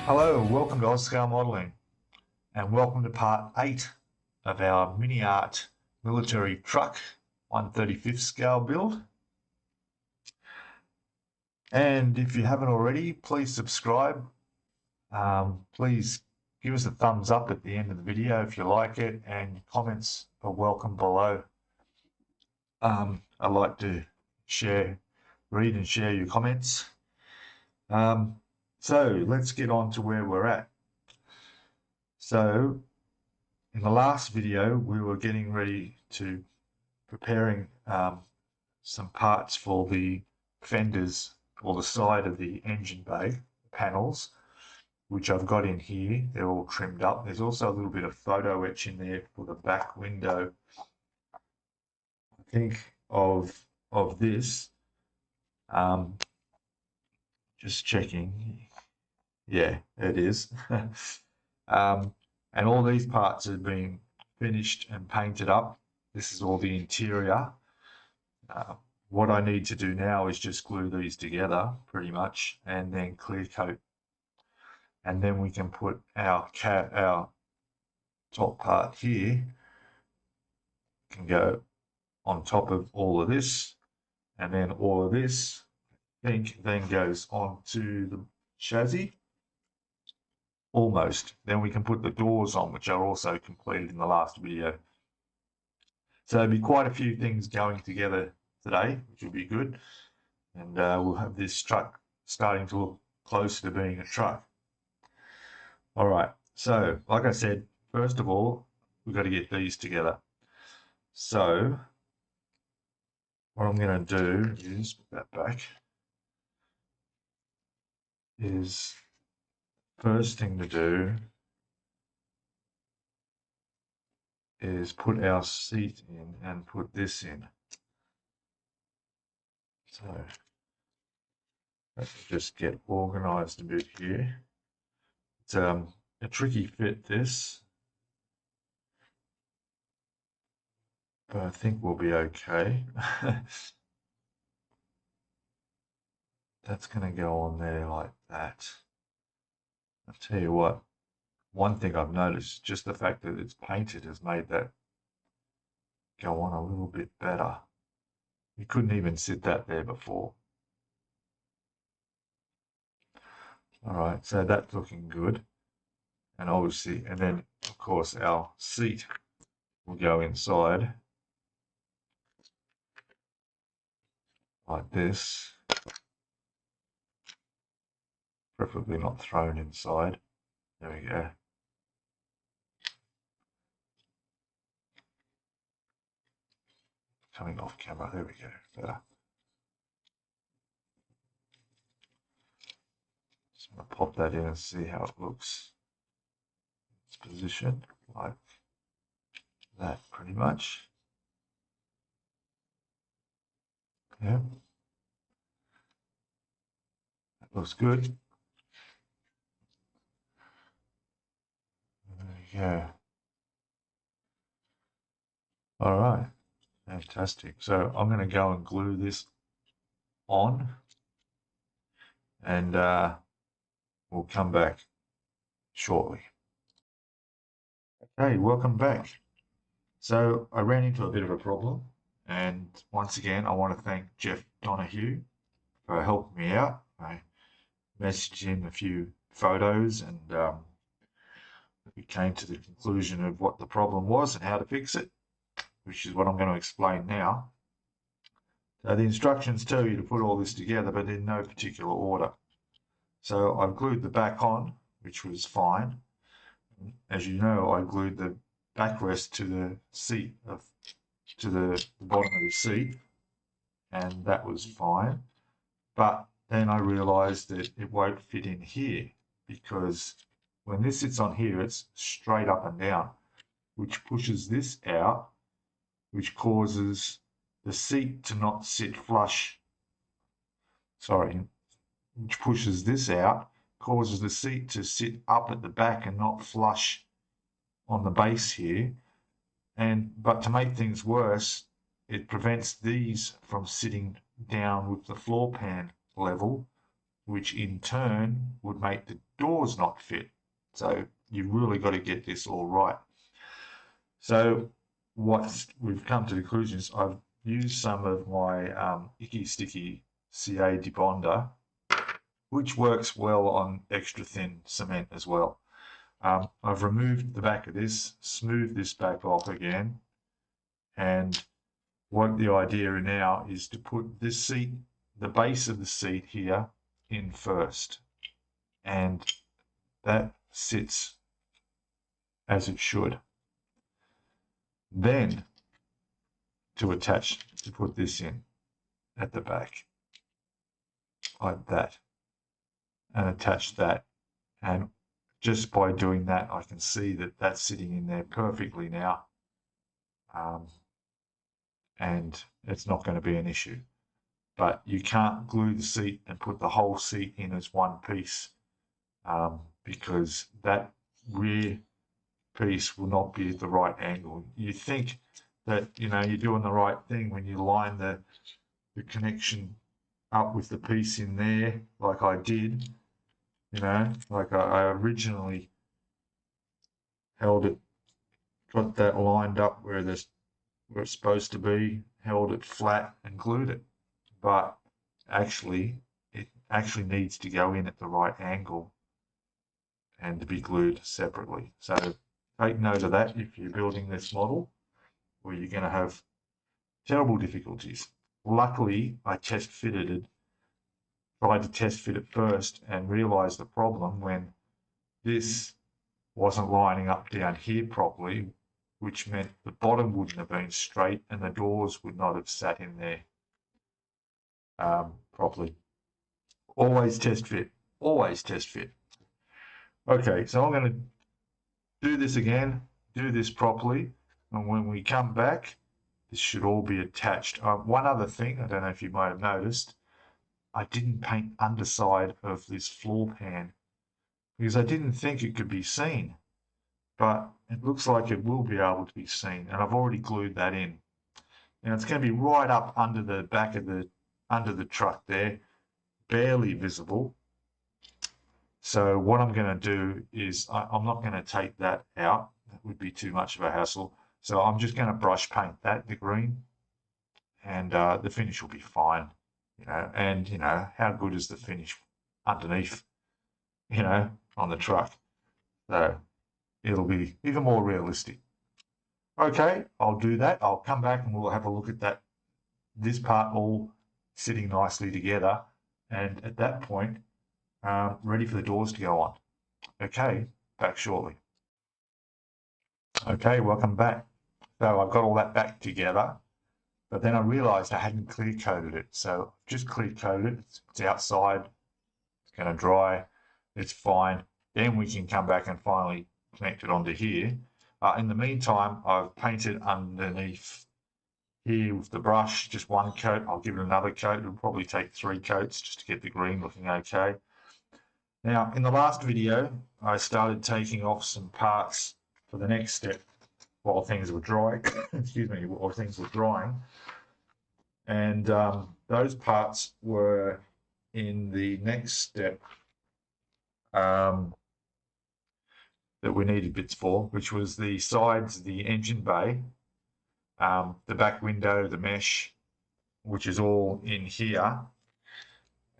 Hello, welcome to Oz Scalemodeling, and welcome to part 8 of our MiniArt military truck 1/35th scale build. And if you haven't already, please subscribe. Please give us a thumbs up at the end of the video if you like it, and comments are welcome below. I like to read and share your comments. So let's get on to where we're at. So in the last video, we were getting ready to preparing some parts for the fenders or the side of the engine bay panels, which I've got in here. They're all trimmed up. There's also a little bit of photo etch in there for the back window. I think of this. Just checking. Yeah, it is. And all these parts have been finished and painted up. This is all the interior. What I need to do now is just glue these together pretty much, and then clear coat. And then we can put our top part here, can go on top of all of this, and then all of this then goes onto the chassis. Almost. Then we can put the doors on, which are also completed in the last video. So there'll be quite a few things going together today, which will be good. And we'll have this truck starting to look closer to being a truck. All right. So, like I said, first of all, we've got to get these together. So, what I'm going to do is put that back. Is first thing to do is put our seat in and put this in. So let's just get organized a bit here. It's a tricky fit, this, but I think we'll be okay. That's going to go on there like that. I'll tell you what, one thing I've noticed, just the fact that it's painted has made that go on a little bit better. You couldn't even sit that there before. All right, so that's looking good. And obviously, and then of course our seat will go inside like this, preferably not thrown inside. There we go. Coming off camera, there we go, better. Just want to pop that in and see how it looks. It's positioned like that pretty much. Yeah. That looks good. There we go. All right. Fantastic. So I'm going to go and glue this on, and we'll come back shortly. Okay, welcome back. So I ran into a bit of a problem, and once again I want to thank Jeff Donahue for helping me out. I messaged him a few photos, and we came to the conclusion of what the problem was and how to fix it, which is what I'm going to explain now. So the instructions tell you to put all this together, but in no particular order. So I've glued the back on, which was fine. As you know, I glued the backrest to the seat, to the bottom of the seat, and that was fine. But then I realized that it won't fit in here, because when this sits on here, it's straight up and down, which pushes this out, which causes the seat to not sit flush. Which pushes this out, causes the seat to sit up at the back and not flush on the base here. But to make things worse, it prevents these from sitting down with the floor pan level, which in turn would make the doors not fit. So you've really got to get this all right. So what we've come to the conclusion is I've used some of my Icky Sticky CA debonder, which works well on extra thin cement as well. I've removed the back of this, smoothed this back off again, and what the idea now is to put this seat, the base of the seat here, in first, and that sits as it should. Then to put this in at the back like that, and attach that, and just by doing that I can see that that's sitting in there perfectly now, and it's not going to be an issue. But you can't glue the seat and put the whole seat in as one piece, because that rear piece will not be at the right angle. You think that you're doing the right thing when you line the connection up with the piece in there, like I did. Like I originally held it, got that lined up where it's supposed to be, held it flat and glued it. But actually, it actually needs to go in at the right angle and to be glued separately. So take note of that if you're building this model, where you're going to have terrible difficulties. Luckily, I tried to test fit it first and realized the problem when this wasn't lining up down here properly, which meant the bottom wouldn't have been straight and the doors would not have sat in there properly. Always test fit. Always test fit. Okay, so I'm going to do this again, do this properly, and when we come back, this should all be attached. One other thing, I don't know if you might have noticed, I didn't paint underside of this floor pan because I didn't think it could be seen, but it looks like it will be able to be seen, and I've already glued that in. Now it's going to be right up under the back of under the truck there, barely visible. So what I'm going to do is I'm not going to take that out. That would be too much of a hassle. So I'm just going to brush paint that the green, and the finish will be fine. And how good is the finish underneath, on the truck? So it'll be even more realistic. Okay, I'll do that. I'll come back and we'll have a look at this part all sitting nicely together, and at that point, ready for the doors to go on. Okay, back shortly. Okay, welcome back. So I've got all that back together, but then I realized I hadn't clear coated it. So just clear coated it. It's outside. It's going to dry. It's fine. Then we can come back and finally connect it onto here. In the meantime, I've painted underneath here with the brush, just one coat. I'll give it another coat. It'll probably take 3 coats just to get the green looking okay. Now, in the last video, I started taking off some parts for the next step while things were drying. Excuse me, while things were drying. And those parts were in the next step that we needed bits for, which was the sides, the engine bay, the back window, the mesh, which is all in here.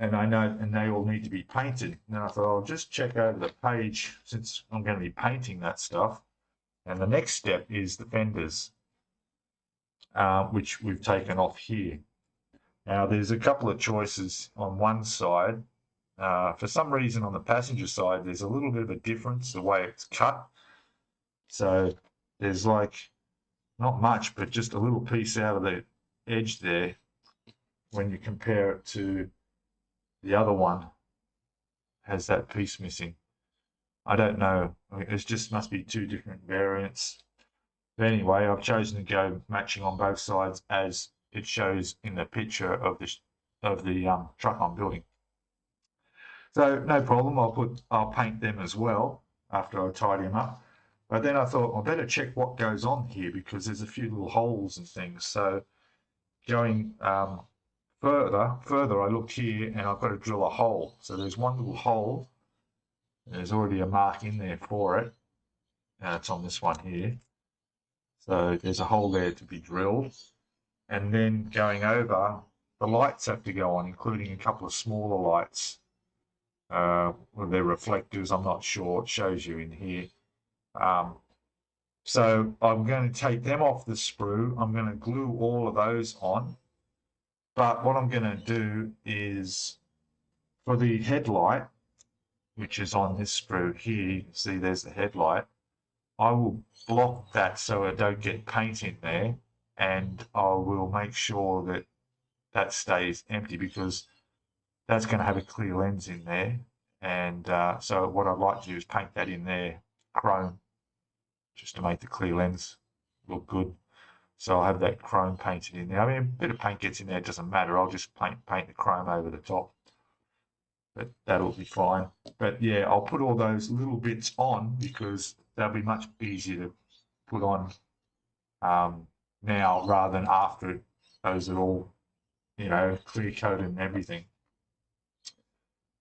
And I know, and they all need to be painted. And I thought I'll just check over the page since I'm going to be painting that stuff. And the next step is the fenders, which we've taken off here. Now there's a couple of choices on one side. For some reason on the passenger side, there's a little bit of a difference the way it's cut. So there's like not much, but just a little piece out of the edge there when you compare it to the other one has that piece missing. I don't know. It just must be 2 different variants. But anyway, I've chosen to go matching on both sides as it shows in the picture of the truck I'm building. So no problem. I'll paint them as well after I tidy them up. But then I thought I better check what goes on here because there's a few little holes and things. So going further, I look here and I've got to drill a hole. So there's one little hole. There's already a mark in there for it. It's on this one here. So there's a hole there to be drilled. And then going over, the lights have to go on, including a couple of smaller lights. Well, they're reflectors, I'm not sure. It shows you in here. So I'm going to take them off the sprue. I'm going to glue all of those on. But what I'm going to do is, for the headlight, which is on this sprue here, you can see there's the headlight, I will block that so I don't get paint in there, and I will make sure that that stays empty, because that's going to have a clear lens in there. And so what I'd like to do is paint that in there, chrome, just to make the clear lens look good. So I'll have that chrome painted in there. I mean, a bit of paint gets in there, it doesn't matter. I'll just paint the chrome over the top. But that'll be fine. But yeah, I'll put all those little bits on because they'll be much easier to put on now rather than after those are all, you know, clear coated and everything.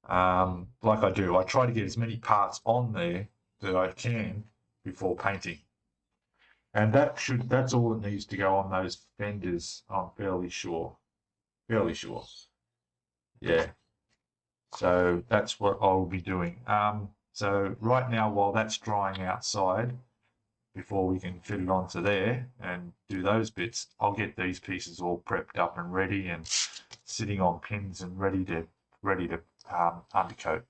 Like I do, I try to get as many parts on there that I can before painting. And that's all that needs to go on those fenders, I'm fairly sure. Yeah. So that's what I'll be doing. So right now, while that's drying outside, before we can fit it onto there and do those bits, I'll get these pieces all prepped up and ready and sitting on pins and ready to undercoat.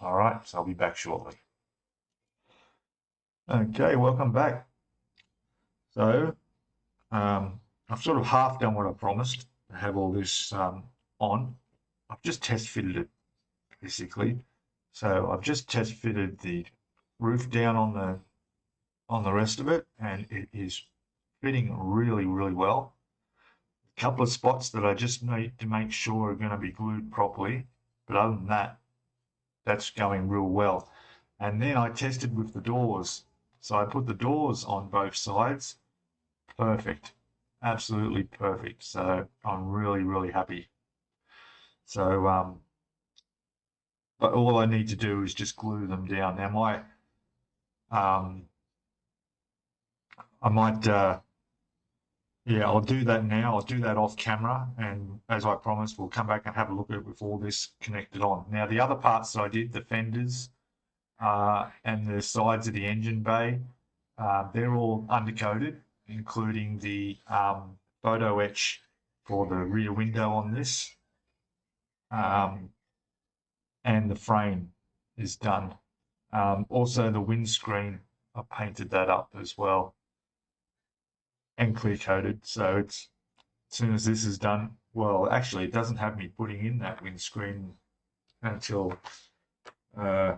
All right, so I'll be back shortly. Okay, welcome back. So I've sort of half done what I promised. I have all this on. I've just test fitted it basically. So I've just test fitted the roof down on the rest of it, and it is fitting really, really well. A couple of spots that I just need to make sure are going to be glued properly, but other than that, that's going real well. And then I tested with the doors. So I put the doors on both sides. Perfect. Absolutely perfect. So I'm really, really happy. So, but all I need to do is just glue them down. Now I might, yeah, I'll do that now. I'll do that off camera. And as I promised, we'll come back and have a look at it with all this connected on. Now, the other parts that I did, the fenders and the sides of the engine bay, they're all undercoated, including the photo etch for the rear window on this. And the frame is done. Also, the windscreen, I painted that up as well and clear coated. So it's, as soon as this is done, well, actually, it doesn't have me putting in that windscreen until, yeah,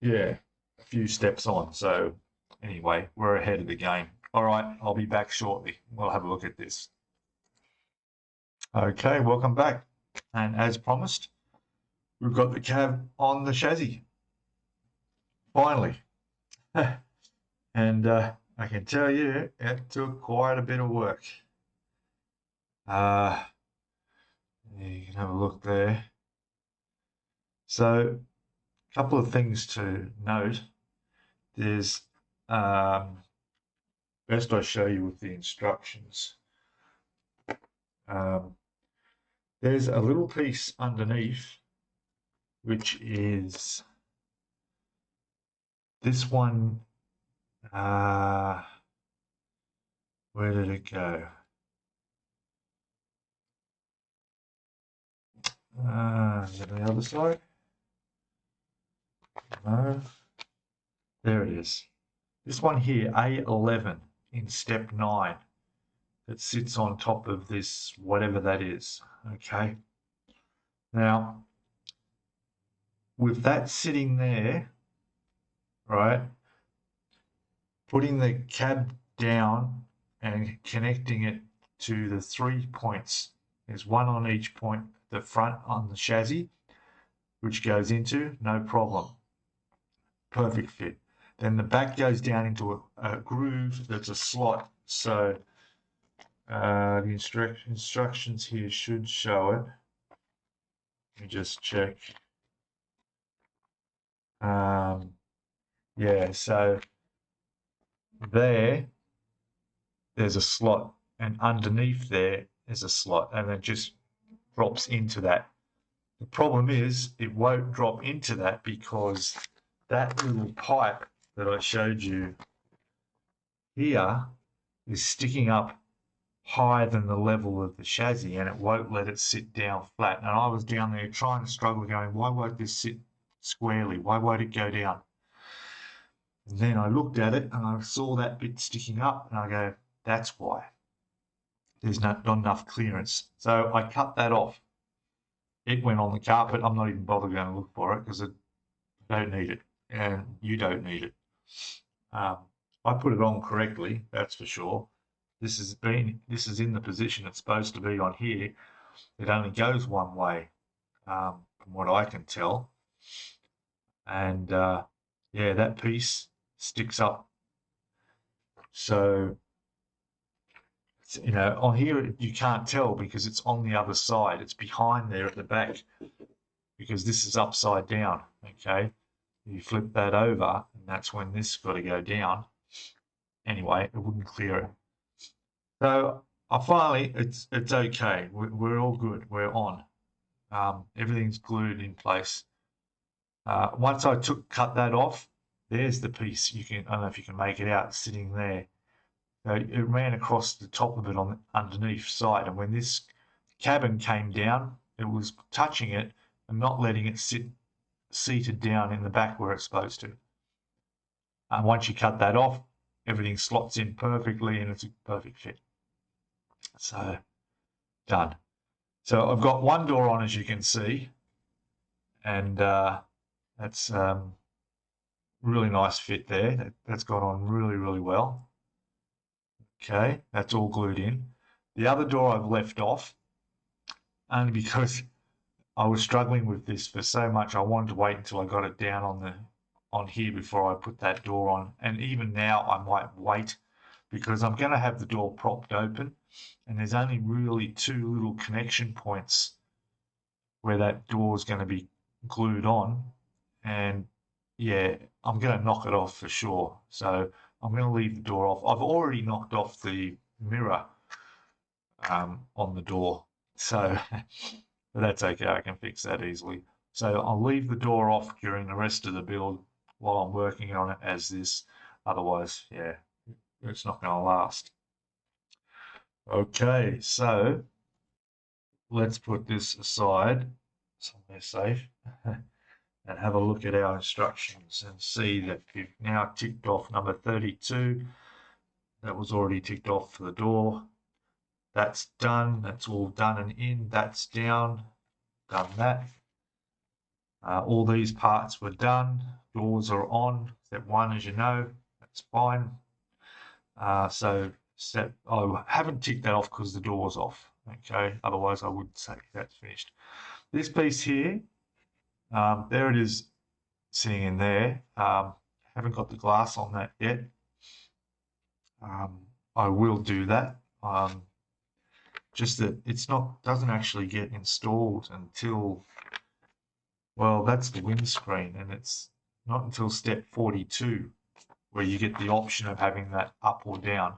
a few steps on. So anyway, we're ahead of the game. All right, I'll be back shortly. We'll have a look at this. Okay, welcome back. And as promised, we've got the cab on the chassis. Finally. And I can tell you, it took quite a bit of work. You can have a look there. So, a couple of things to note. There's, best I show you with the instructions. There's a little piece underneath, which is this one. Where did it go? Is it on the other side? No. There it is. This one here, A11 in step 9, that sits on top of this, whatever that is. Okay. Now, with that sitting there, right, putting the cab down and connecting it to the 3 points. There's one on each point, the front on the chassis, which goes into, no problem. Perfect fit. Then the back goes down into a groove that's a slot. So The instructions here should show it. Let me just check. Yeah, so there's a slot, and underneath there is a slot, and it just drops into that. The problem is it won't drop into that because that little pipe that I showed you here is sticking up higher than the level of the chassis, and it won't let it sit down flat. And I was down there trying to struggle, going, why won't this sit squarely? Why won't it go down? And then I looked at it and I saw that bit sticking up, and I go, that's why. There's not enough clearance. So I cut that off. It went on the carpet. I'm not even bothered going to look for it because I don't need it, and you don't need it. I put it on correctly, that's for sure. This is in the position it's supposed to be on here. It only goes one way, from what I can tell. And yeah, that piece sticks up. So, you know, on here you can't tell because it's on the other side. It's behind there at the back because this is upside down. Okay, you flip that over, and that's when this got to go down. Anyway, it wouldn't clear it. So I finally, it's okay. We're all good. We're on. Everything's glued in place. Once I cut that off, there's the piece. I don't know if you can make it out, sitting there. So it ran across the top of it on the underneath side, and when this cabin came down, it was touching it and not letting it sit seated down in the back where it's supposed to. And once you cut that off, everything slots in perfectly, and it's a perfect fit. So done. So I've got one door on, as you can see, and that's really nice fit there. That's gone on really, really well. Okay, that's all glued in. The other door I've left off only because I was struggling with this for so much. I wanted to wait until I got it down on here before I put that door on. And even now I might wait because I'm going to have the door propped open, and there's only really two little connection points where that door is going to be glued on. And yeah, I'm going to knock it off for sure. So I'm going to leave the door off. I've already knocked off the mirror on the door, so but that's okay. I can fix that easily. So I'll leave the door off during the rest of the build while I'm working on it as this. Otherwise, yeah, it's not going to last. Okay, so let's put this aside somewhere safe and have a look at our instructions and see that we've now ticked off number 32. That was already ticked off for the door. That's done. That's all done and in. That's down. Done that. All these parts were done. Doors are on. Step 1, as you know, that's fine. So I haven't ticked that off because the door's off. Okay, otherwise I would say that's finished. This piece here, there it is sitting in there. Haven't got the glass on that yet. I will do that. Just that it's doesn't actually get installed until, well, that's the windscreen, and it's not until step 42 where you get the option of having that up or down,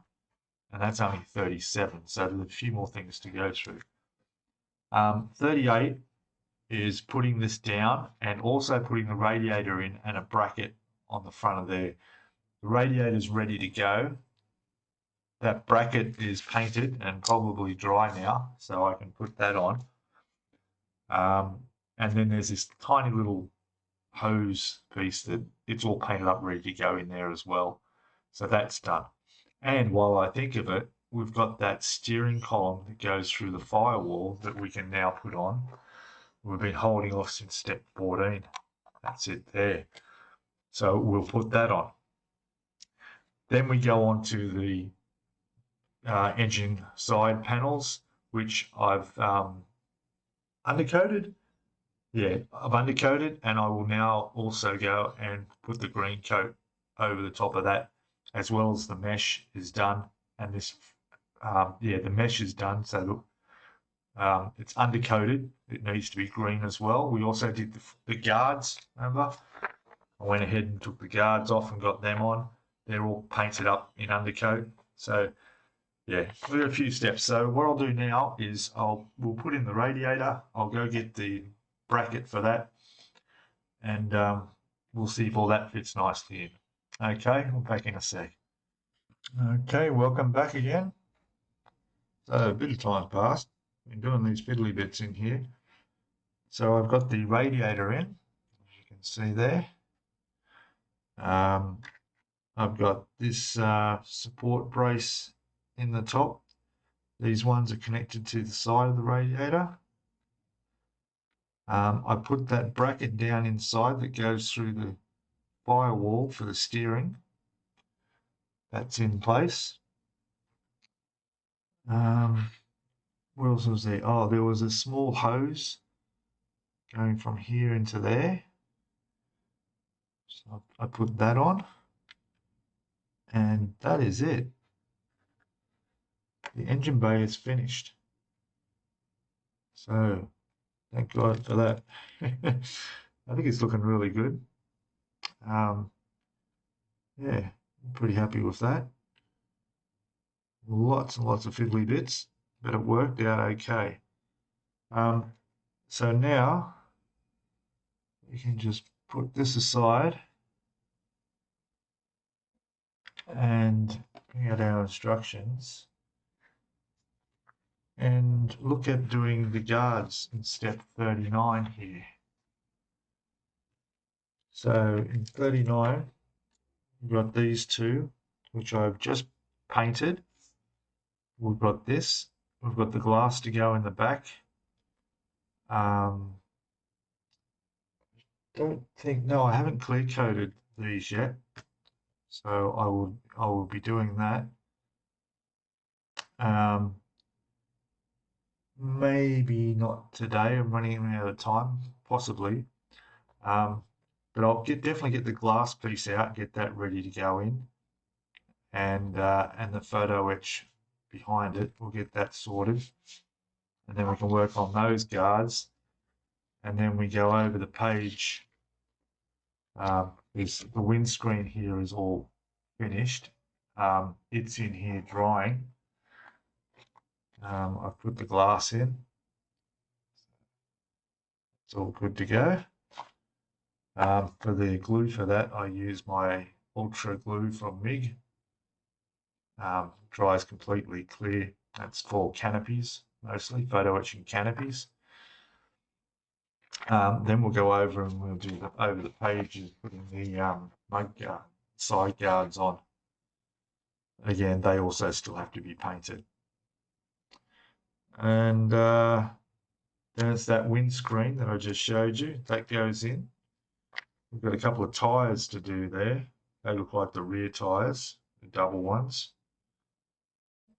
and that's only 37, so there's a few more things to go through. 38 is putting this down and also putting the radiator in and a bracket on the front of there. The radiator is ready to go. That bracket is painted and probably dry now, so I can put that on. And then there's this tiny little hose piece that it's all painted up, ready to go in there as well. So that's done. And while I think of it, we've got that steering column that goes through the firewall that we can now put on. We've been holding off since step 14. That's it there. So we'll put that on. Then we go on to the engine side panels, which I've undercoated. Yeah, I've undercoated, and I will now also go and put the green coat over the top of that, as well as the mesh is done, and this yeah, the mesh is done. So look, it's undercoated. It needs to be green as well. We also did the guards, remember? I went ahead and took the guards off and got them on. They're all painted up in undercoat. So yeah, we've got a few steps. So what I'll do now is we'll put in the radiator. I'll go get the bracket for that, and we'll see if all that fits nicely in. Okay, we'll back in a sec. Okay, welcome back again. So a bit of time passed. Been doing these fiddly bits in here. So I've got the radiator in, as you can see there. I've got this support brace in the top. These ones are connected to the side of the radiator. I put that bracket down inside that goes through the firewall for the steering. That's in place. What else was there? Oh, there was a small hose going from here into there. So I put that on. And that is it. The engine bay is finished. So thank God for that. I think it's looking really good. Yeah, I'm pretty happy with that. Lots and lots of fiddly bits, but it worked out okay. So now you can just put this aside and bring out our instructions and look at doing the guards in step 39 here. So in 39, we've got these two, which I've just painted. We've got this. We've got the glass to go in the back. No, I haven't clear coated these yet. So I will be doing that. Maybe not today. I'm running out of time, possibly. But I'll definitely get the glass piece out, get that ready to go in, and the photo etch behind it. We'll get that sorted, and then we can work on those guards, and then we go over the page. The windscreen here is all finished. It's in here drying. I've put the glass in. It's all good to go. For the glue for that, I use my Ultra glue from MIG. Dries completely clear. That's for canopies, mostly photo etching canopies. Then we'll go over and we'll do over the pages, putting the mug side guards on. Again, they also still have to be painted. And there's that windscreen that I just showed you. That goes in. We've got a couple of tyres to do there. They look like the rear tyres, the double ones.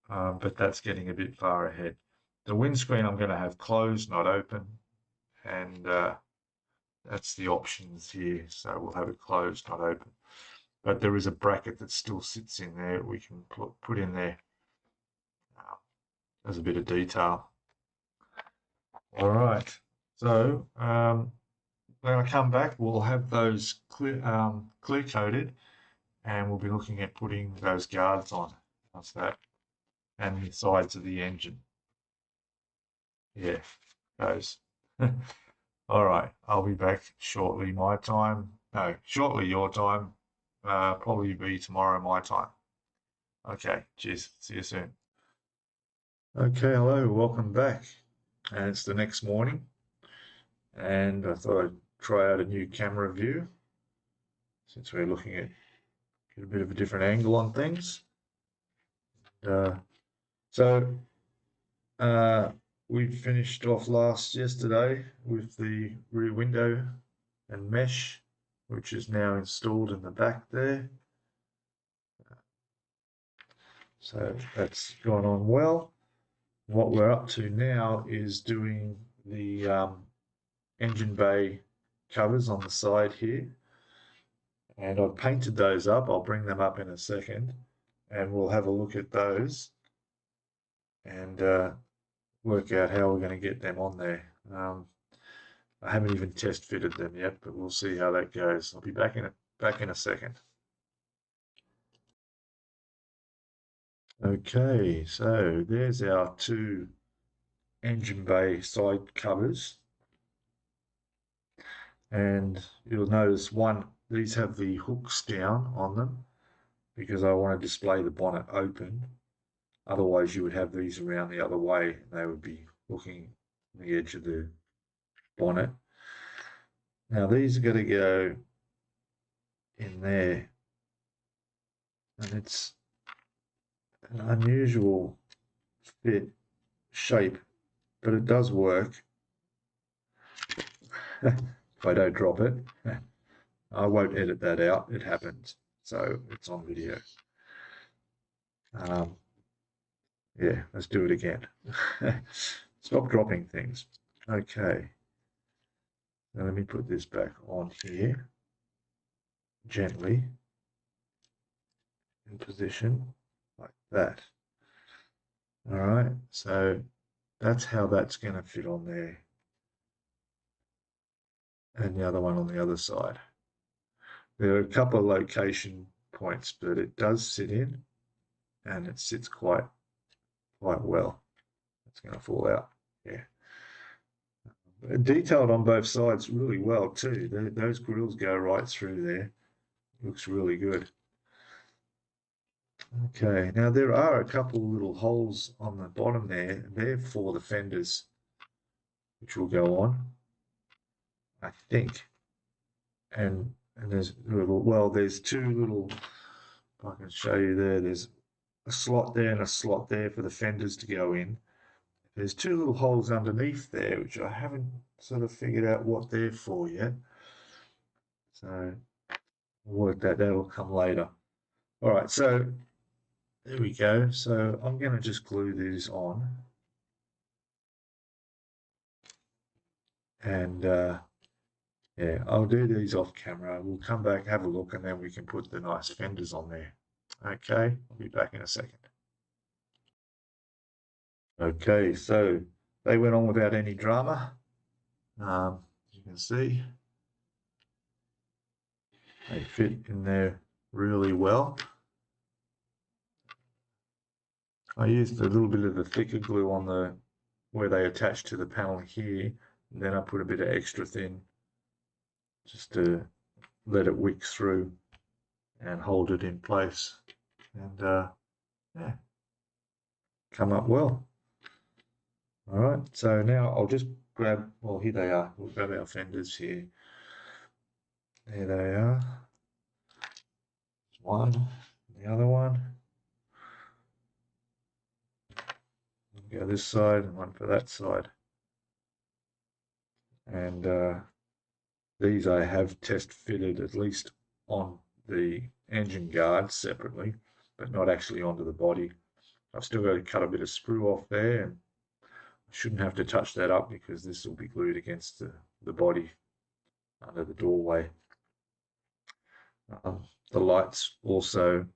But that's getting a bit far ahead. The windscreen I'm going to have closed, not open. And that's the options here. So we'll have it closed, not open. But there is a bracket that still sits in there we can put in there. There's a bit of detail. All right. So when I come back, we'll have those clear coated, and we'll be looking at putting those guards on. That's that. And the sides of the engine. Yeah, those. All right, I'll be back shortly my time. No, shortly your time. Probably be tomorrow my time. Okay, cheers. See you soon. Okay, hello, welcome back. And it's the next morning. And I thought I'd try out a new camera view since we're looking at get a bit of a different angle on things. We finished off yesterday with the rear window and mesh, which is now installed in the back there. So that's gone on well. What we're up to now is doing the engine bay covers on the side here. And I've painted those up. I'll bring them up in a second and we'll have a look at those. and work out how we're going to get them on there. I haven't even test fitted them yet, but we'll see how that goes. I'll be back in a second. Okay, so there's our two engine bay side covers, and you'll notice these have the hooks down on them because I want to display the bonnet open. Otherwise you would have these around the other way and they would be hooking the edge of the bonnet. Now these are going to go in there, and it's an unusual fit shape, but it does work. If I don't drop it, I won't edit that out. It happens, so it's on video. Yeah, let's do it again. Stop dropping things. Okay. Now let me put this back on here, gently, in position, like that. All right, so that's how that's going to fit on there. And the other one on the other side. There are a couple of location points, but it does sit in, and it sits quite well. It's going to fall out. Yeah. Detailed on both sides really well too. Those grills go right through there. Looks really good. Okay, now there are a couple of little holes on the bottom there. They're for the fenders, which will go on, I think. And there's there's two little, if I can show you there, there's a slot there and a slot there for the fenders to go in. There's two little holes underneath there, which I haven't sort of figured out what they're for yet. So we'll work that'll come later. All right, so there we go. So I'm going to just glue these on. And yeah, I'll do these off camera. We'll come back, have a look, and then we can put the nice fenders on there. Okay, I'll be back in a second. Okay, so they went on without any drama. As you can see, they fit in there really well. I used a little bit of the thicker glue on where they attach to the panel here, and then I put a bit of extra thin just to let it wick through and hold it in place. And yeah, come up well. All right, so now I'll just grab, well, here they are. We'll grab our fenders here. There they are. One, the other one. Go this side and one for that side. And these I have test fitted at least on the engine guard separately, but not actually onto the body. I've still got to cut a bit of sprue off there, and I shouldn't have to touch that up because this will be glued against the body under the doorway. The lights also,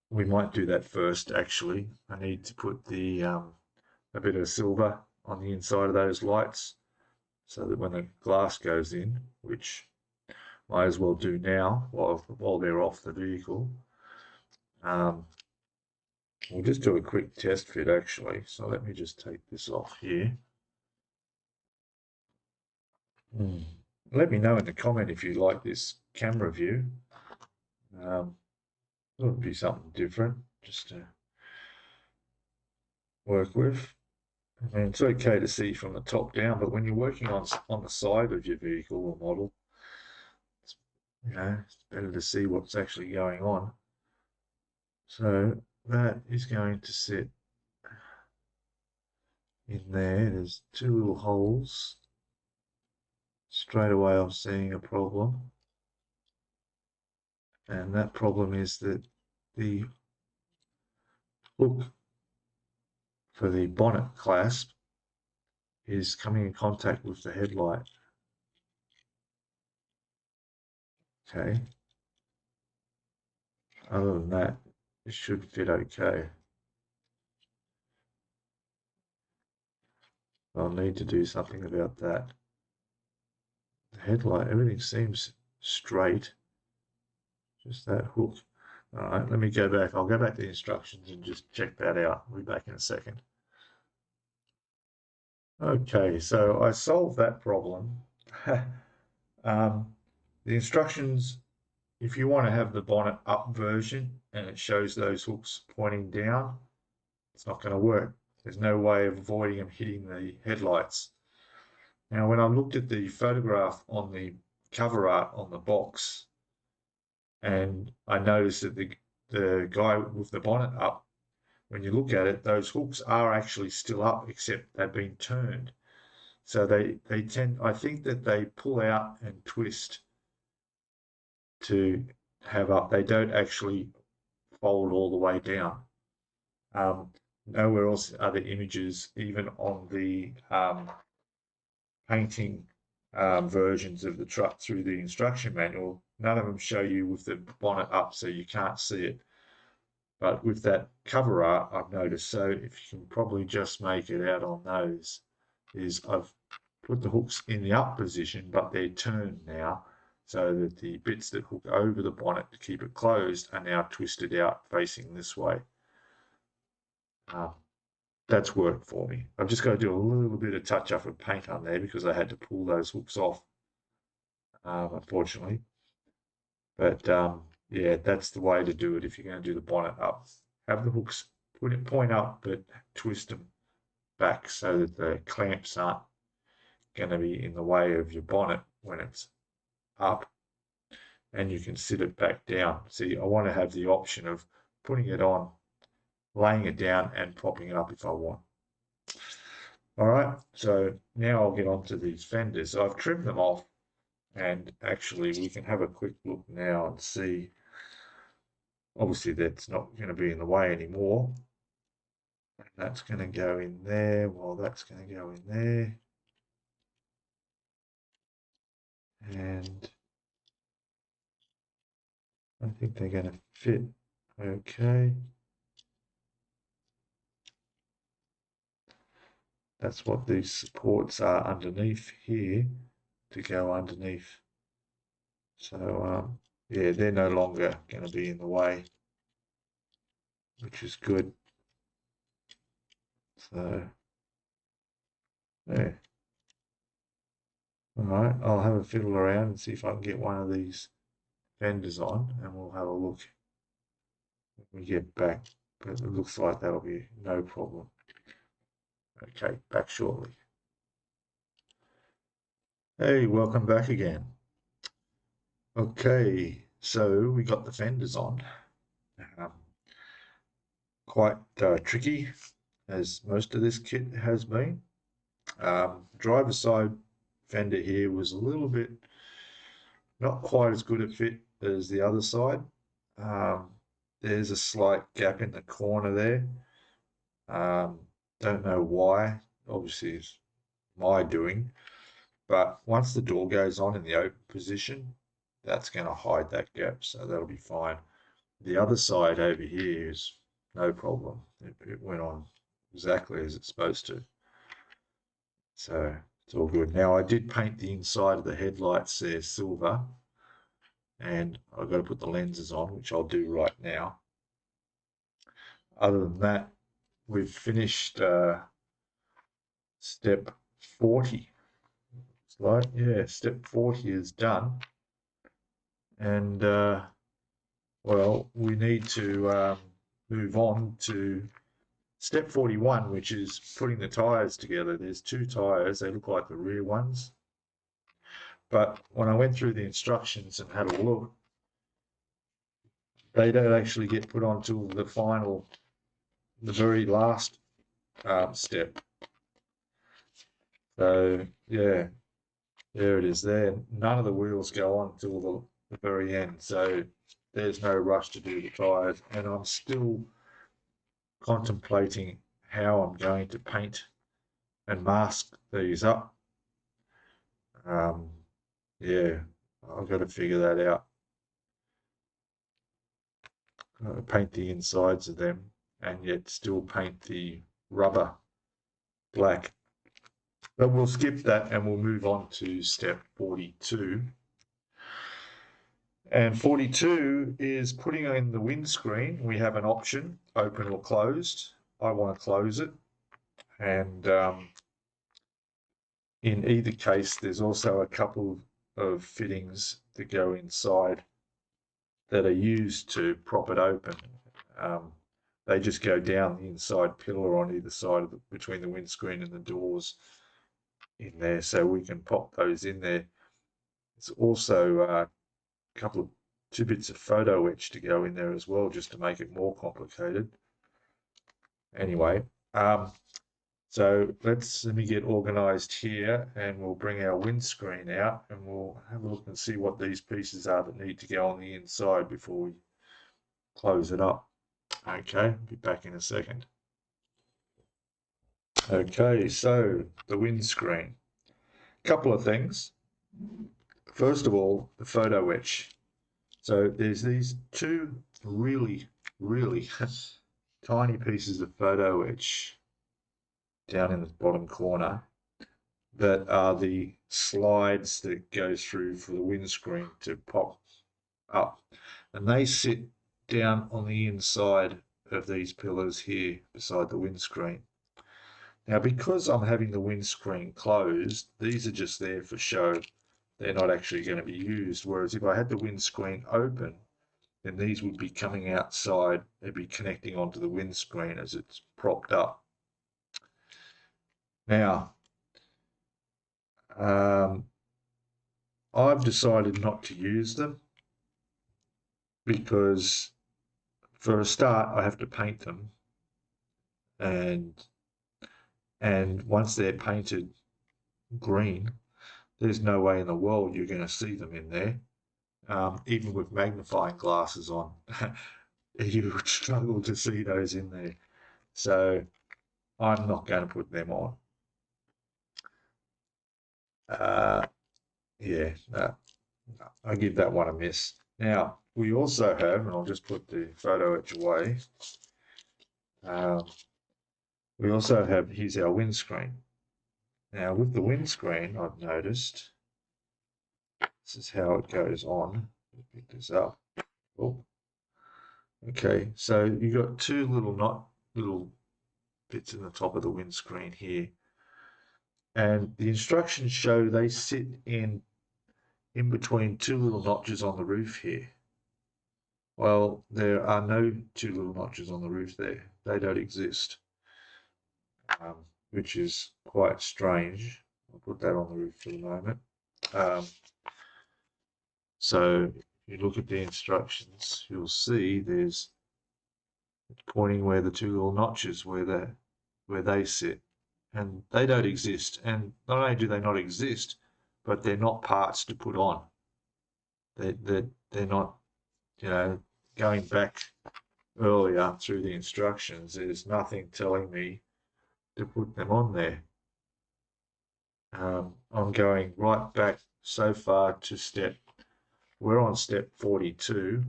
we might do that first actually. I need to put a bit of silver on the inside of those lights so that when the glass goes in, which might as well do now while they're off the vehicle, we'll just do a quick test fit actually. So let me just take this off here. Let me know in the comment if you like this camera view. It would be something different just to work with. I mean, it's okay to see from the top down, but when you're working on the side of your vehicle or model, it's better to see what's actually going on. So that is going to sit in there. There's two little holes. Straight away I'm seeing a problem. And that problem is that the hook for the bonnet clasp is coming in contact with the headlight. Okay. Other than that, it should fit okay. I'll need to do something about that. The headlight, everything seems straight. Just that hook. All right, let me go back. I'll go back to the instructions and just check that out. I'll be back in a second. Okay, so I solved that problem. The instructions, if you want to have the bonnet up version and it shows those hooks pointing down, it's not going to work. There's no way of avoiding them hitting the headlights. Now, when I looked at the photograph on the cover art on the box, and I noticed that the guy with the bonnet up, when you look at it, those hooks are actually still up, except they've been turned. So they tend, I think that they pull out and twist to have up. They don't actually fold all the way down. Nowhere else are the images, even on the painting versions of the truck through the instruction manual, none of them show you with the bonnet up, so you can't see it. But with that cover art, I've noticed, so if you can probably just make it out on those, is I've put the hooks in the up position, but they're turned now, so that the bits that hook over the bonnet to keep it closed are now twisted out facing this way. That's worked for me. I've just got to do a little bit of touch up of paint on there because I had to pull those hooks off, unfortunately. But yeah, that's the way to do it if you're going to do the bonnet up. Have the hooks point up, but twist them back so that the clamps aren't going to be in the way of your bonnet when it's up, and you can sit it back down. See, I want to have the option of putting it on, laying it down, and propping it up if I want. All right, so now I'll get on to these fenders. So I've trimmed them off, and actually we can have a quick look now and see. Obviously that's not going to be in the way anymore. And that's going to go in there, well that's going to go in there. And I think they're going to fit okay. That's what these supports are underneath here to go underneath. So yeah, they're no longer going to be in the way, which is good. So yeah. All right, I'll have a fiddle around and see if I can get one of these fenders on, and we'll have a look when we get back. But it looks like that'll be no problem. Okay, back shortly. Hey, welcome back again. Okay, so we got the fenders on. Quite tricky, as most of this kit has been. Driver's side fender here was a little bit not quite as good a fit as the other side. There's a slight gap in the corner there. Don't know why. Obviously, it's my doing. But once the door goes on in the open position, that's going to hide that gap, so that'll be fine. The other side over here is no problem. It went on exactly as it's supposed to. So it's all good. Now I did paint the inside of the headlights there silver, and I've got to put the lenses on, which I'll do right now. Other than that, we've finished step 40. It's like, yeah, step 40 is done. And well, we need to move on to step 41, which is putting the tires together. There's two tires, they look like the rear ones. But when I went through the instructions and had a look, they don't actually get put on till the final, the very last step. So yeah, there it is there. None of the wheels go on till the very end. So there's no rush to do the tires. And I'm still contemplating how I'm going to paint and mask these up. Yeah, I've got to figure that out. Paint the insides of them and yet still paint the rubber black. But we'll skip that and we'll move on to step 42. And 42 is putting in the windscreen. We have an option, open or closed. I want to close it. And in either case, there's also a couple of fittings that go inside that are used to prop it open. They just go down the inside pillar on either side of between the windscreen and the doors in there, so we can pop those in there. There's also a couple of 2 bits of photo etch to go in there as well, just to make it more complicated. Anyway, so let me get organized here, and we'll bring our windscreen out and we'll have a look and see what these pieces are that need to go on the inside before we close it up. Okay, I'll be back in a second. Okay, so the windscreen. Couple of things. First of all, the photo etch. So there's these 2 really tiny pieces of photo etch down in the bottom corner that are the slides that go through for the windscreen to pop up, and they sit down on the inside of these pillars here beside the windscreen. Now, because I'm having the windscreen closed, these are just there for show. They're not actually going to be used, whereas if I had the windscreen open, then these would be coming outside. They'd be connecting onto the windscreen as it's propped up. Now, I've decided not to use them because for a start I have to paint them, and once they're painted green, there's no way in the world you're going to see them in there. Even with magnifying glasses on, you would struggle to see those in there. So I'm not going to put them on. Yeah, no, I give that one a miss. Now, we also have, and I'll just put the photo etch away. We also have, here's our windscreen. Now, with the windscreen, I've noticed, this is how it goes on. Pick this up. Oh. Okay, so you got 2 little bits in the top of the windscreen here, and the instructions show they sit in between 2 little notches on the roof here. Well, there are no 2 little notches on the roof there. They don't exist, which is quite strange. I'll put that on the roof for the moment. So if you look at the instructions, you'll see there's pointing where the 2 little notches where they sit, and they don't exist. And not only do they not exist, but they're not parts to put on. They're not, you know, going back earlier through the instructions, there's nothing telling me to put them on there. I'm going right back so far to we're on step 42.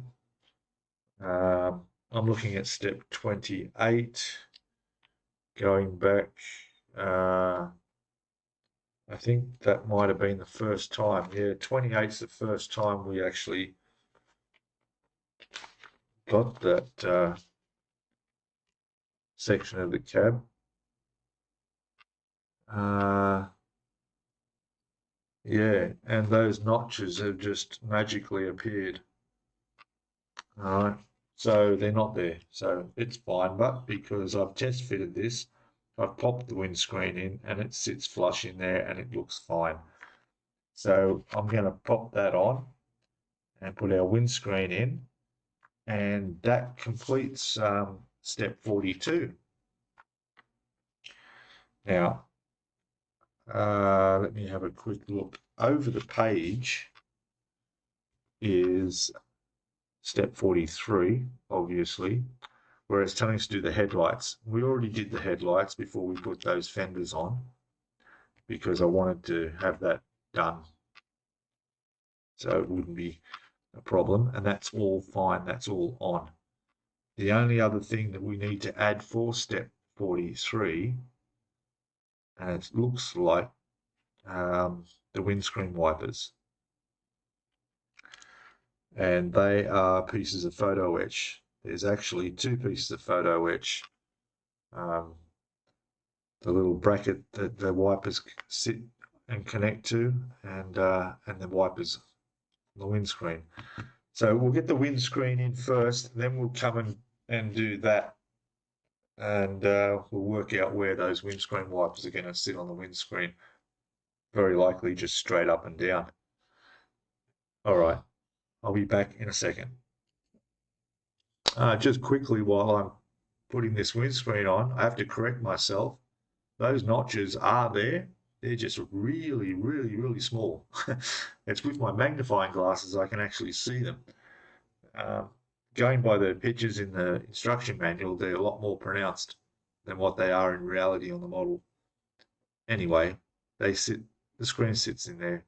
I'm looking at step 28, going back, I think that might have been the first time. Yeah, 28 is the first time we actually got that section of the cab. Yeah, and those notches have just magically appeared. All right, so they're not there, so it's fine. But because I've test fitted this, I've popped the windscreen in and it sits flush in there and it looks fine. So I'm going to pop that on and put our windscreen in, and that completes step 42. Now, let me have a quick look. Over the page is step 43, obviously, where it's telling us to do the headlights. We already did the headlights before we put those fenders on, because I wanted to have that done so it wouldn't be a problem, and that's all fine, that's all on. The only other thing that we need to add for step 43 and it looks like the windscreen wipers. And they are pieces of photo etch. There's actually two pieces of photo etch. The little bracket that the wipers sit and connect to, and the wipers on the windscreen. So we'll get the windscreen in first, then we'll come and do that, and we'll work out where those windscreen wipers are going to sit on the windscreen. Very likely just straight up and down. All right, I'll be back in a second. Just quickly, while I'm putting this windscreen on, I have to correct myself. Those notches are there. They're just really, really, really small. It's with my magnifying glasses I can actually see them. Going by the pictures in the instruction manual, they're a lot more pronounced than what they are in reality on the model. Anyway, the screen sits in there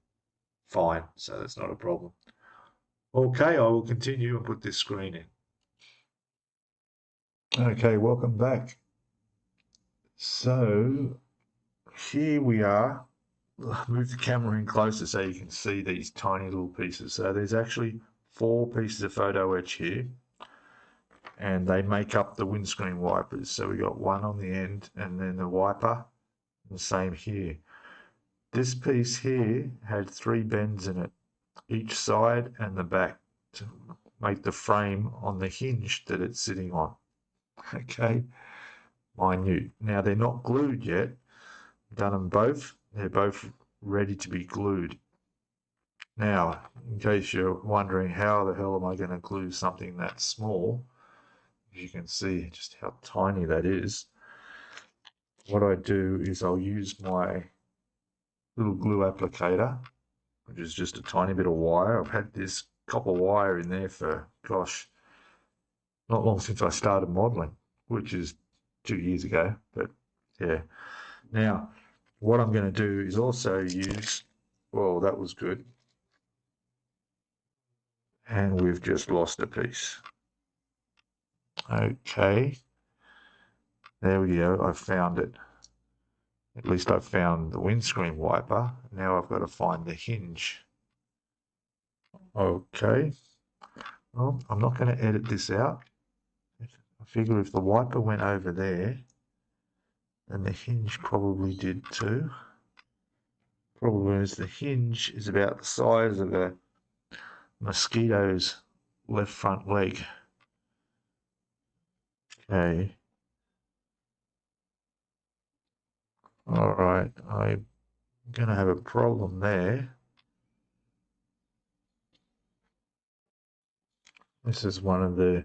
fine, so that's not a problem. Okay, I will continue and put this screen in. Okay, welcome back. So here we are. Move the camera in closer so you can see these tiny little pieces. So there's actually 4 pieces of photo etch here, and they make up the windscreen wipers. So we got one on the end and then the wiper, the same here. This piece here had 3 bends in it, each side and the back, to make the frame on the hinge that it's sitting on. Okay, minute. Now they're not glued yet. I've done them both. They're both ready to be glued. Now, in case you're wondering how the hell am I going to glue something that small, you can see just how tiny that is. What I do is I'll use my little glue applicator, which is just a tiny bit of wire. I've had this copper wire in there for, gosh, not long since I started modeling, which is 2 years ago, but yeah. Now, what I'm going to do is also use, well, that was good. And we've just lost a piece. Okay. There we go. I found it. At least I found the windscreen wiper. Now I've got to find the hinge. Okay. Well, I'm not going to edit this out. I figure if the wiper went over there, then the hinge probably did too. Problem is the hinge is about the size of a mosquito's left front leg. Okay. All right. I'm going to have a problem there. This is one of the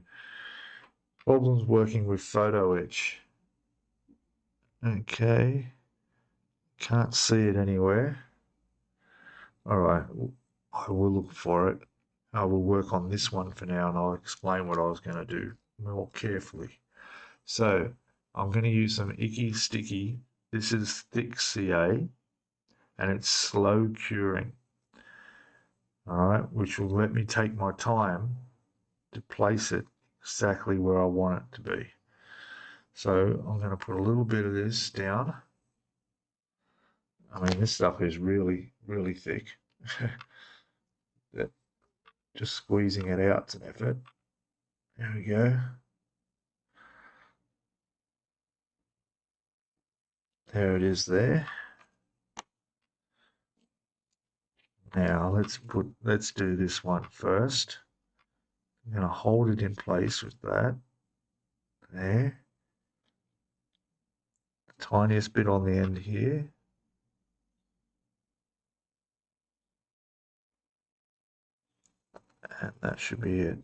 problems working with photo etch. Okay. Can't see it anywhere. All right. I will look for it. I will work on this one for now, and I'll explain what I was going to do more carefully. So I'm going to use some Icky Sticky. This is thick CA, and it's slow curing. All right, which will let me take my time to place it exactly where I want it to be. So I'm going to put a little bit of this down. I mean, this stuff is really, really thick. That just squeezing it out is an effort. There we go. There it is there. Now let's do this one first. I'm going to hold it in place with that. There. The tiniest bit on the end here. And that should be it.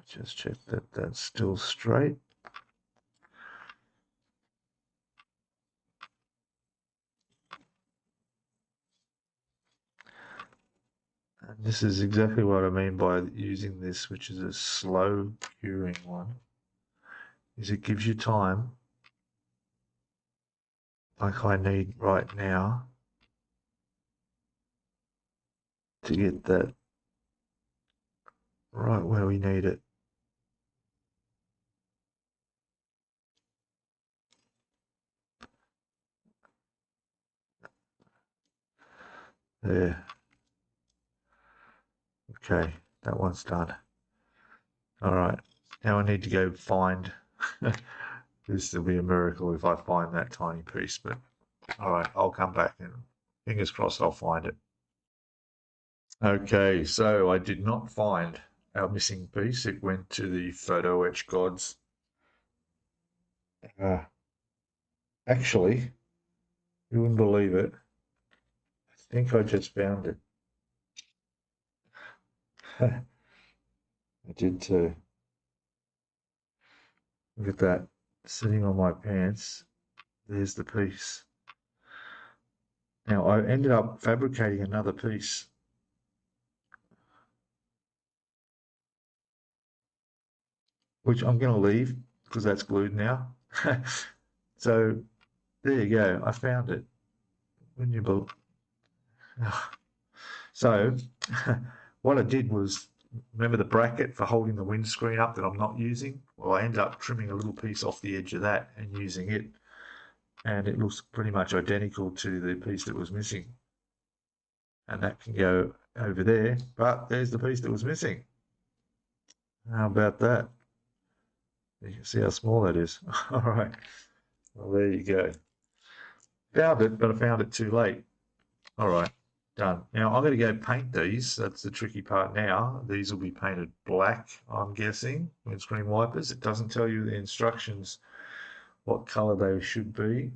Just check that that's still straight. And this is exactly what I mean by using this, which is a slow curing one, is it gives you time, like I need right now, to get that right where we need it. There. Okay, that one's done. All right, now I need to go find. This will be a miracle if I find that tiny piece, but all right, I'll come back and fingers crossed I'll find it. Okay, so I did not find our missing piece. It went to the photo etch gods. Actually, you wouldn't believe it. I think I just found it. I did too. Look at that, sitting on my pants. There's the piece. Now, I ended up fabricating another piece. Which I'm going to leave because that's glued now. So, there you go. I found it. When you believe. So, what I did was, remember the bracket for holding the windscreen up that I'm not using? Well, I ended up trimming a little piece off the edge of that and using it. And it looks pretty much identical to the piece that was missing. And that can go over there, but there's the piece that was missing. How about that? You can see how small that is. All right. Well, there you go. Found it, but I found it too late. All right. Done. Now I'm going to go paint these. That's the tricky part now. These will be painted black, I'm guessing. Windscreen wipers. It doesn't tell you the instructions what color they should be.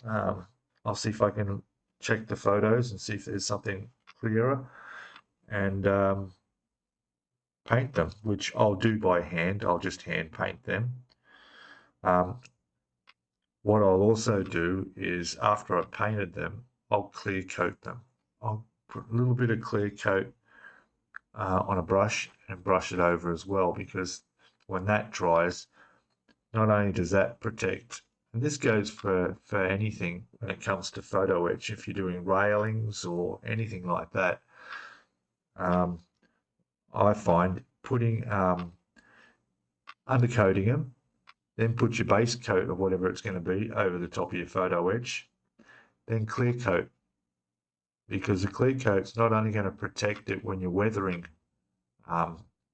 I'll see if I can check the photos and see if there's something clearer and paint them, which I'll do by hand. I'll just hand paint them. What I'll also do is after I've painted them, I'll clear coat them. I'll put a little bit of clear coat on a brush and brush it over as well, because when that dries, not only does that protect, and this goes for anything when it comes to photo etch, if you're doing railings or anything like that, I find putting undercoating them, then put your base coat of whatever it's going to be over the top of your photo etch, then clear coat, because the clear coat's not only going to protect it when you're weathering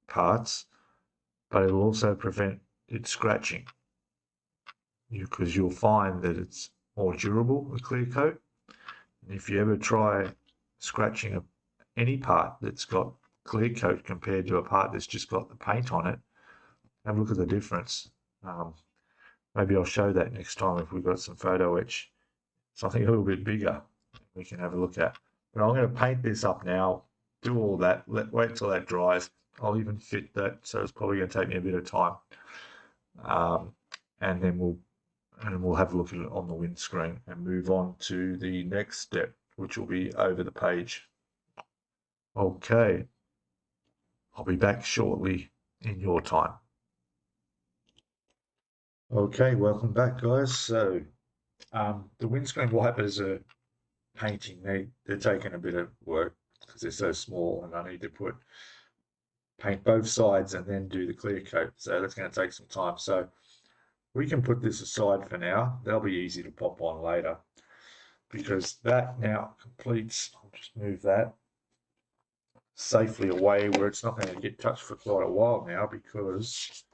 parts, but it'll also prevent it scratching, because you'll find that it's more durable, the clear coat. And if you ever try scratching any part that's got clear coat compared to a part that's just got the paint on it, have a look at the difference. Maybe I'll show that next time if we've got some photo etch, something a little bit bigger we can have a look at. But I'm going to paint this up now, do all that, wait till that dries. I'll even fit that, so it's probably going to take me a bit of time. And then we'll have a look at it on the windscreen and move on to the next step, which will be over the page. Okay, I'll be back shortly in your time. Okay, welcome back, guys. So the windscreen wipers are painting. They're taking a bit of work because they're so small, and I need to paint both sides and then do the clear coat. So that's going to take some time. So we can put this aside for now. They'll be easy to pop on later, because that now completes. I'll just move that safely away where it's not going to get touched for quite a while now, because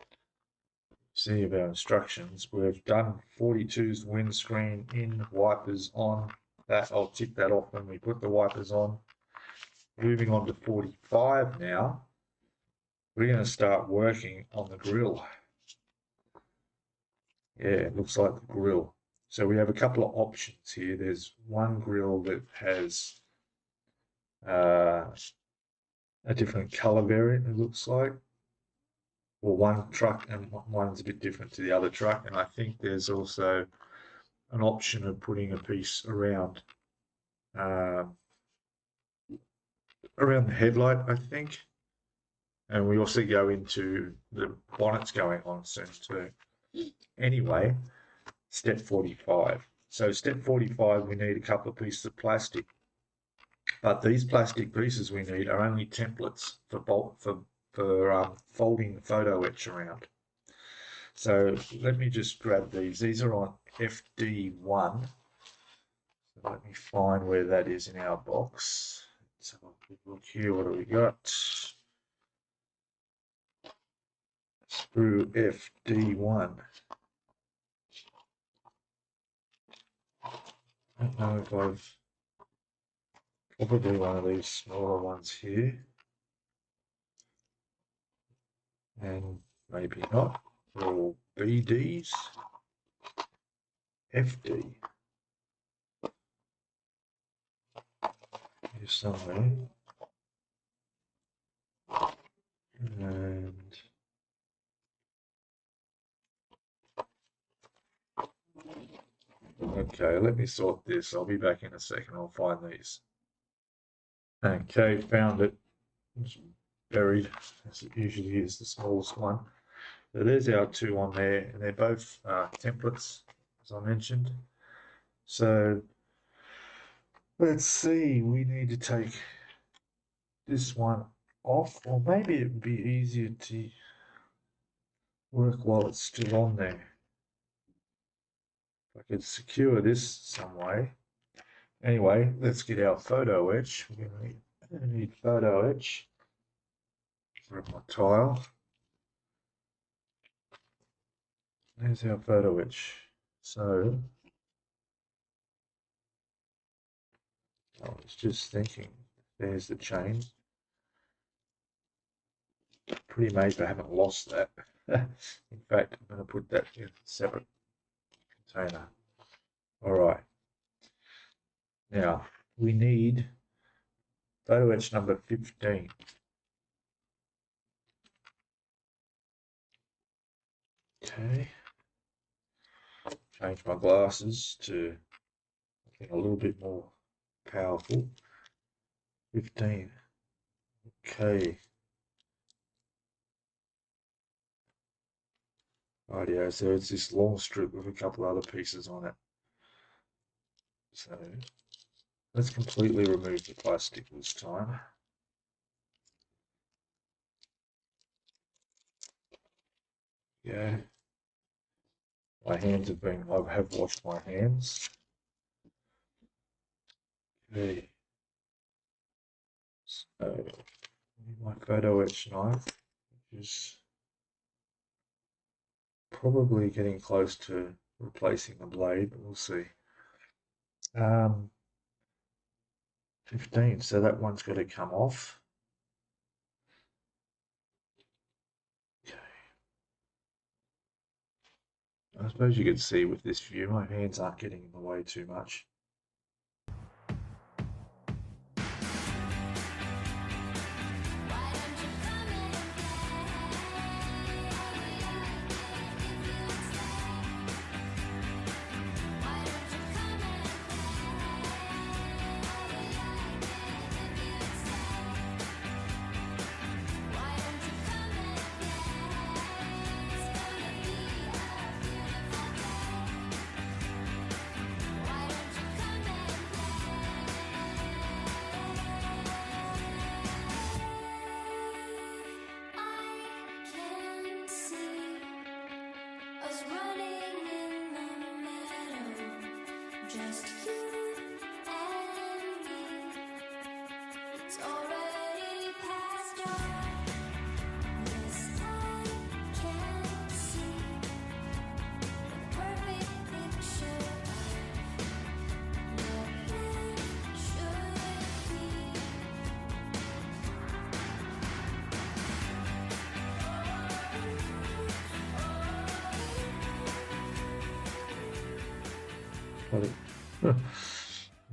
see of our instructions, we've done 42's windscreen in, wipers on. That I'll tick that off when we put the wipers on. Moving on to 45 now, we're going to start working on the grill. Yeah, it looks like the grill. So we have a couple of options here. There's one grill that has a different color variant, it looks like. Well, one truck, and one's a bit different to the other truck. And I think there's also an option of putting a piece around the headlight, I think. And we also go into the bonnets going on soon too. Anyway, step 45. So step 45, we need a couple of pieces of plastic. But these plastic pieces we need are only templates for folding the photo etch around. So let me just grab these. These are on FD1. let me find where that is in our box. Let's have a quick look here. What do we got? Sprue FD1. I don't know if I've probably one of these smaller ones here, and maybe not. They're all BDs. FD. Here somewhere. And okay, let me sort this. I'll be back in a second. I'll find these. Okay, found it. It's buried, as it usually is, the smallest one. So there's our two on there, and they're both templates, as I mentioned. So let's see, we need to take this one off, or maybe it would be easier to work while it's still on there. If I could secure this some way. Anyway, let's get our photo etch. We're going to need photo etch for my tile. There's our photo etch. So I was just thinking, there's the chain. Pretty amazed I haven't lost that. In fact, I'm going to put that in a separate container. All right. Now, we need photo etch number 15. Okay. Change my glasses to something a little bit more powerful. 15. Okay. Rightio, so it's this long strip with a couple other pieces on it. So let's completely remove the plastic this time. Yeah. My hands have been, I have washed my hands. Okay. So my photo etch knife, which is probably getting close to replacing the blade, but we'll see. 15, so that one's got to come off. Okay. I suppose you can see with this view, my hands aren't getting in the way too much.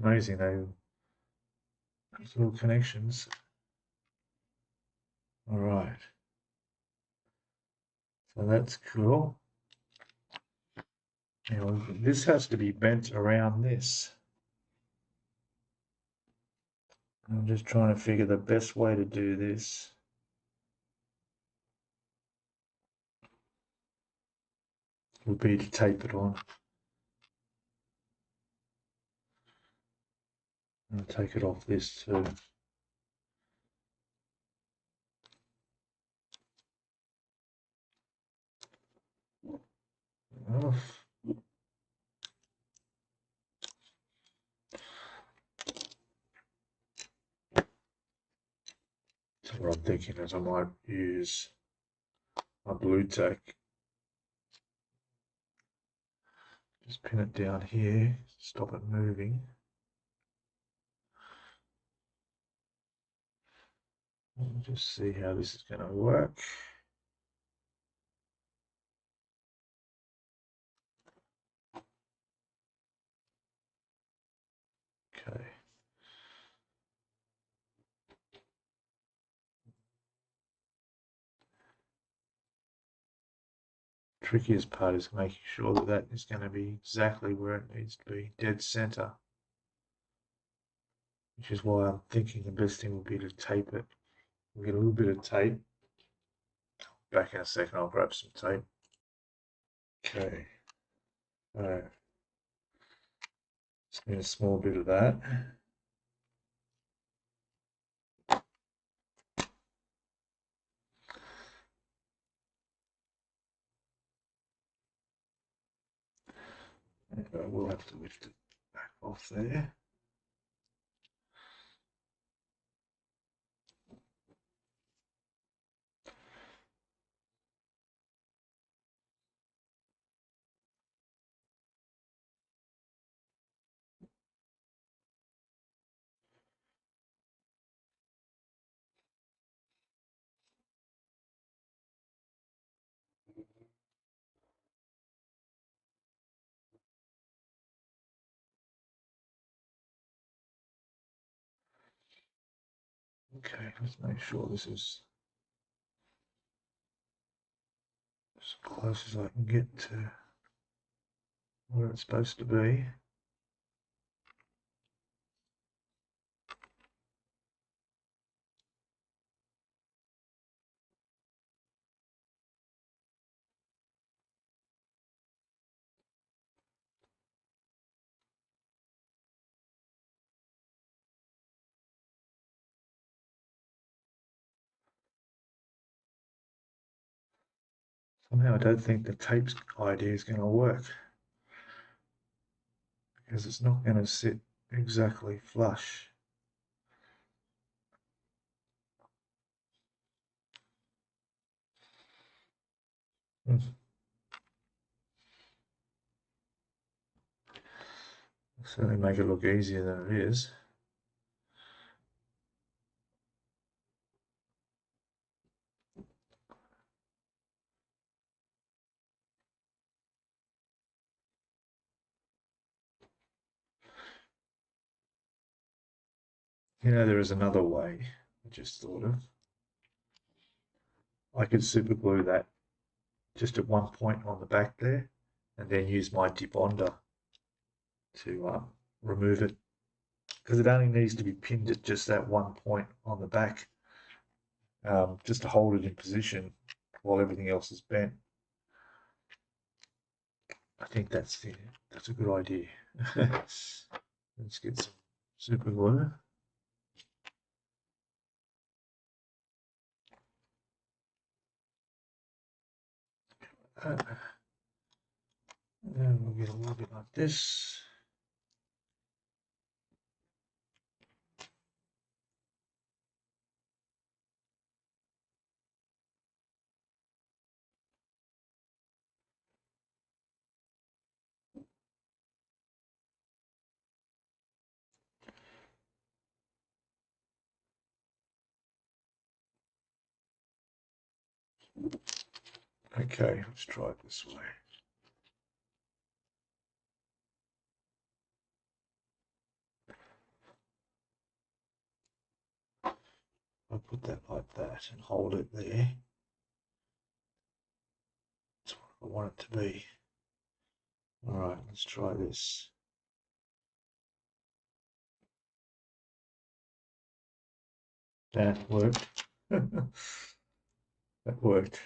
Amazing, those little connections. All right, so that's cool. Now, this has to be bent around this. I'm just trying to figure the best way to do this. Would be to tape it on. I'll take it off this too. Off. What I'm thinking is I might use my blue tack. Just pin it down here, stop it moving. We'll just see how this is going to work. Okay. Trickiest part is making sure that that is going to be exactly where it needs to be, dead center. Which is why I'm thinking the best thing would be to tape it. We'll get a little bit of tape. Back in a second, I'll grab some tape. Okay. Alright. Just need a small bit of that. We'll have to lift it back off there. Okay, let's make sure this is as close as I can get to where it's supposed to be. Somehow I don't think the tape idea is going to work, because it's not going to sit exactly flush. Certainly make it look easier than it is. You know, there is another way I just thought of. I could super glue that just at one point on the back there, and then use my debonder to remove it, because it only needs to be pinned at just that one point on the back, just to hold it in position while everything else is bent. I think that's a good idea. Let's get some super glue. And we'll get a little bit like this. Okay, let's try it this way. I'll put that like that and hold it there. That's what I want it to be. All right, let's try this. That worked. That worked.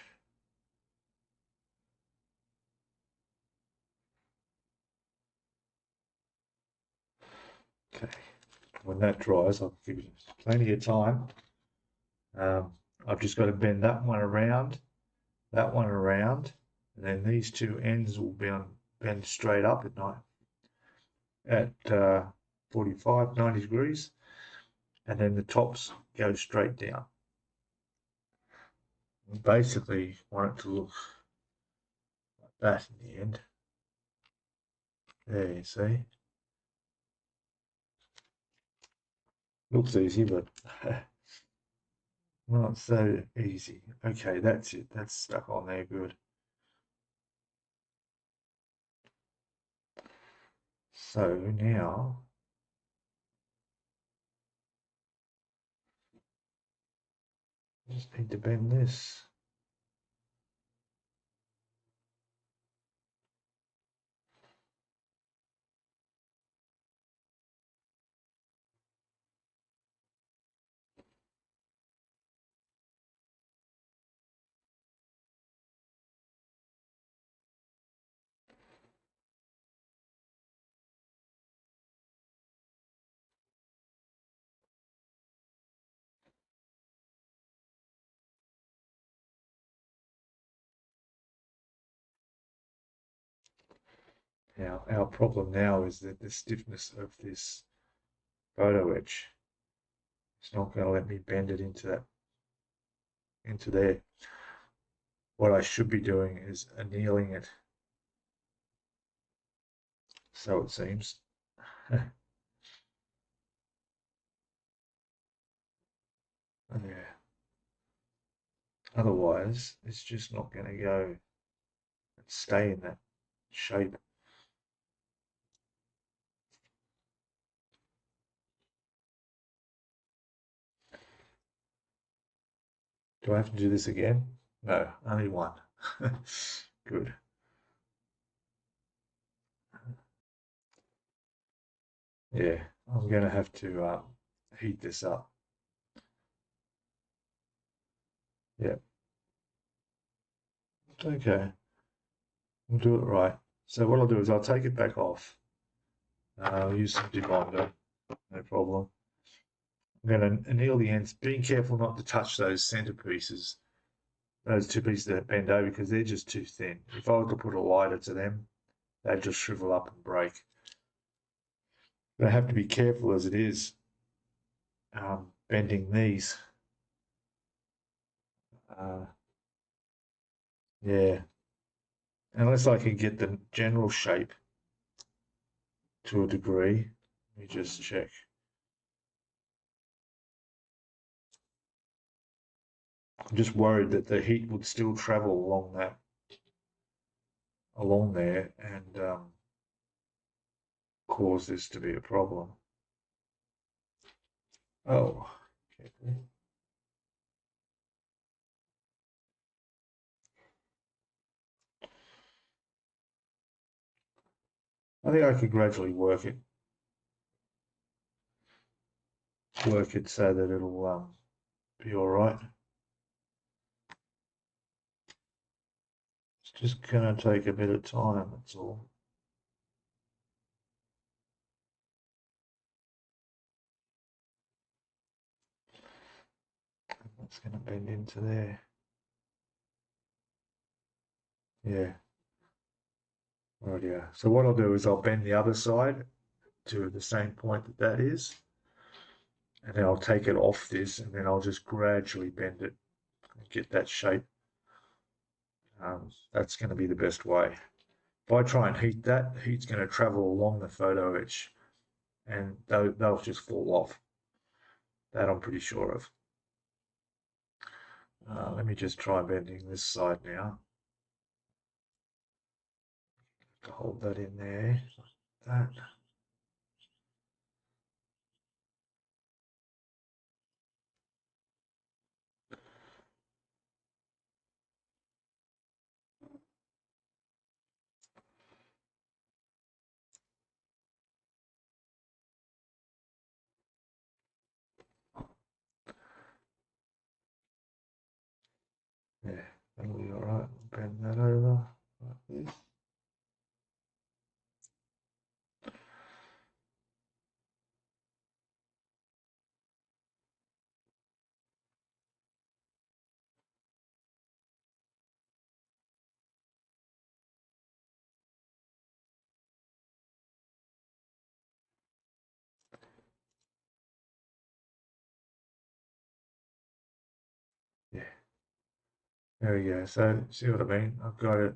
Okay, when that dries, I'll give you plenty of time. I've just got to bend that one around, and then these two ends will bend straight up at night at 45, 90 degrees, and then the tops go straight down. Basically, want it to look like that in the end. There, you see. Looks easy, but not so easy. Okay, that's it. That's stuck on there good. So now, I just need to bend this. Now, our problem now is that the stiffness of this photo etch is not going to let me bend it into there. What I should be doing is annealing it. So it seems. Yeah. Otherwise, it's just not going to go and stay in that shape. Do I have to do this again? No, only one. Good. Yeah, I'm going to have to heat this up. Yeah. Okay, we'll do it right. So what I'll do is I'll take it back off. I'll use some debonder, no problem. I'm going to anneal the ends, being careful not to touch those center pieces, those two pieces that bend over, because they're just too thin. If I were to put a lighter to them, they'd just shrivel up and break. But I have to be careful as it is bending these. Yeah, unless I can get the general shape to a degree. Let me just check. I'm just worried that the heat would still travel along there and cause this to be a problem. Oh, okay. I think I could gradually work it so that it'll be all right. It's just gonna take a bit of time, that's all. That's gonna bend into there. Yeah. Right, yeah. So what I'll do is I'll bend the other side to the same point that that is, and then I'll take it off this, and then I'll just gradually bend it and get that shape. That's going to be the best way. If I try and heat that, the heat's going to travel along the photo etch, and they'll just fall off. That I'm pretty sure of. Let me just try bending this side now. Hold that in there, like that. Yeah, that'll be all right. Bend that over like this. Yeah. There we go. So see what I mean? I've got it.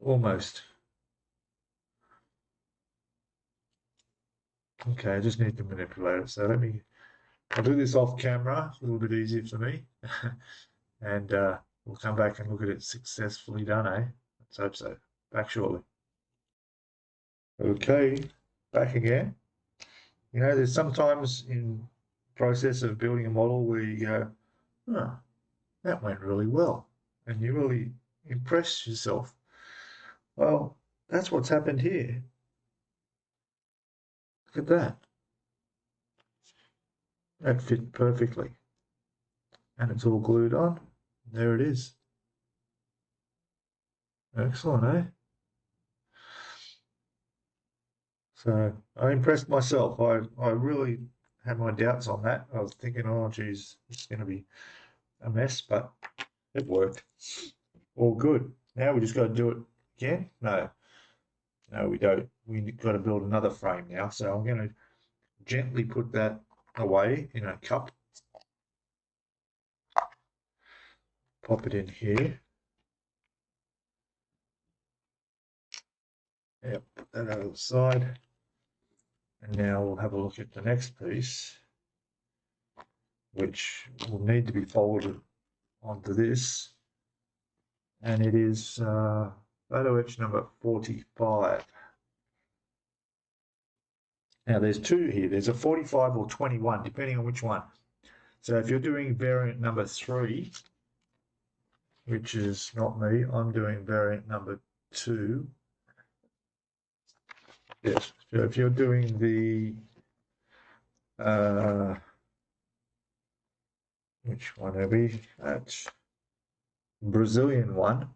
Almost. Okay, I just need to manipulate it. So I'll do this off camera, a little bit easier for me. And we'll come back and look at it successfully done, eh? Let's hope so. Back shortly. Okay, back again. You know, there's sometimes in process of building a model where you go, oh, that went really well. And you really impress yourself. Well, that's what's happened here. Look at that. That fit perfectly. And it's all glued on. There it is. Excellent, eh? So I impressed myself. I really had my doubts on that. I was thinking, oh, geez, it's going to be a mess, but it worked. All good. Now we just got to do it again? No, we don't. We got to build another frame now. So I'm going to gently put that away in a cup. Pop it in here. Yep, put that over the side. And now we'll have a look at the next piece, which will need to be folded onto this. And it is photo etch number 45. Now there's two here. There's a 45 or 21, depending on which one. So if you're doing variant number 3, which is not me, I'm doing variant number 2. Yes, so if you're doing the which one are we? That's Brazilian one.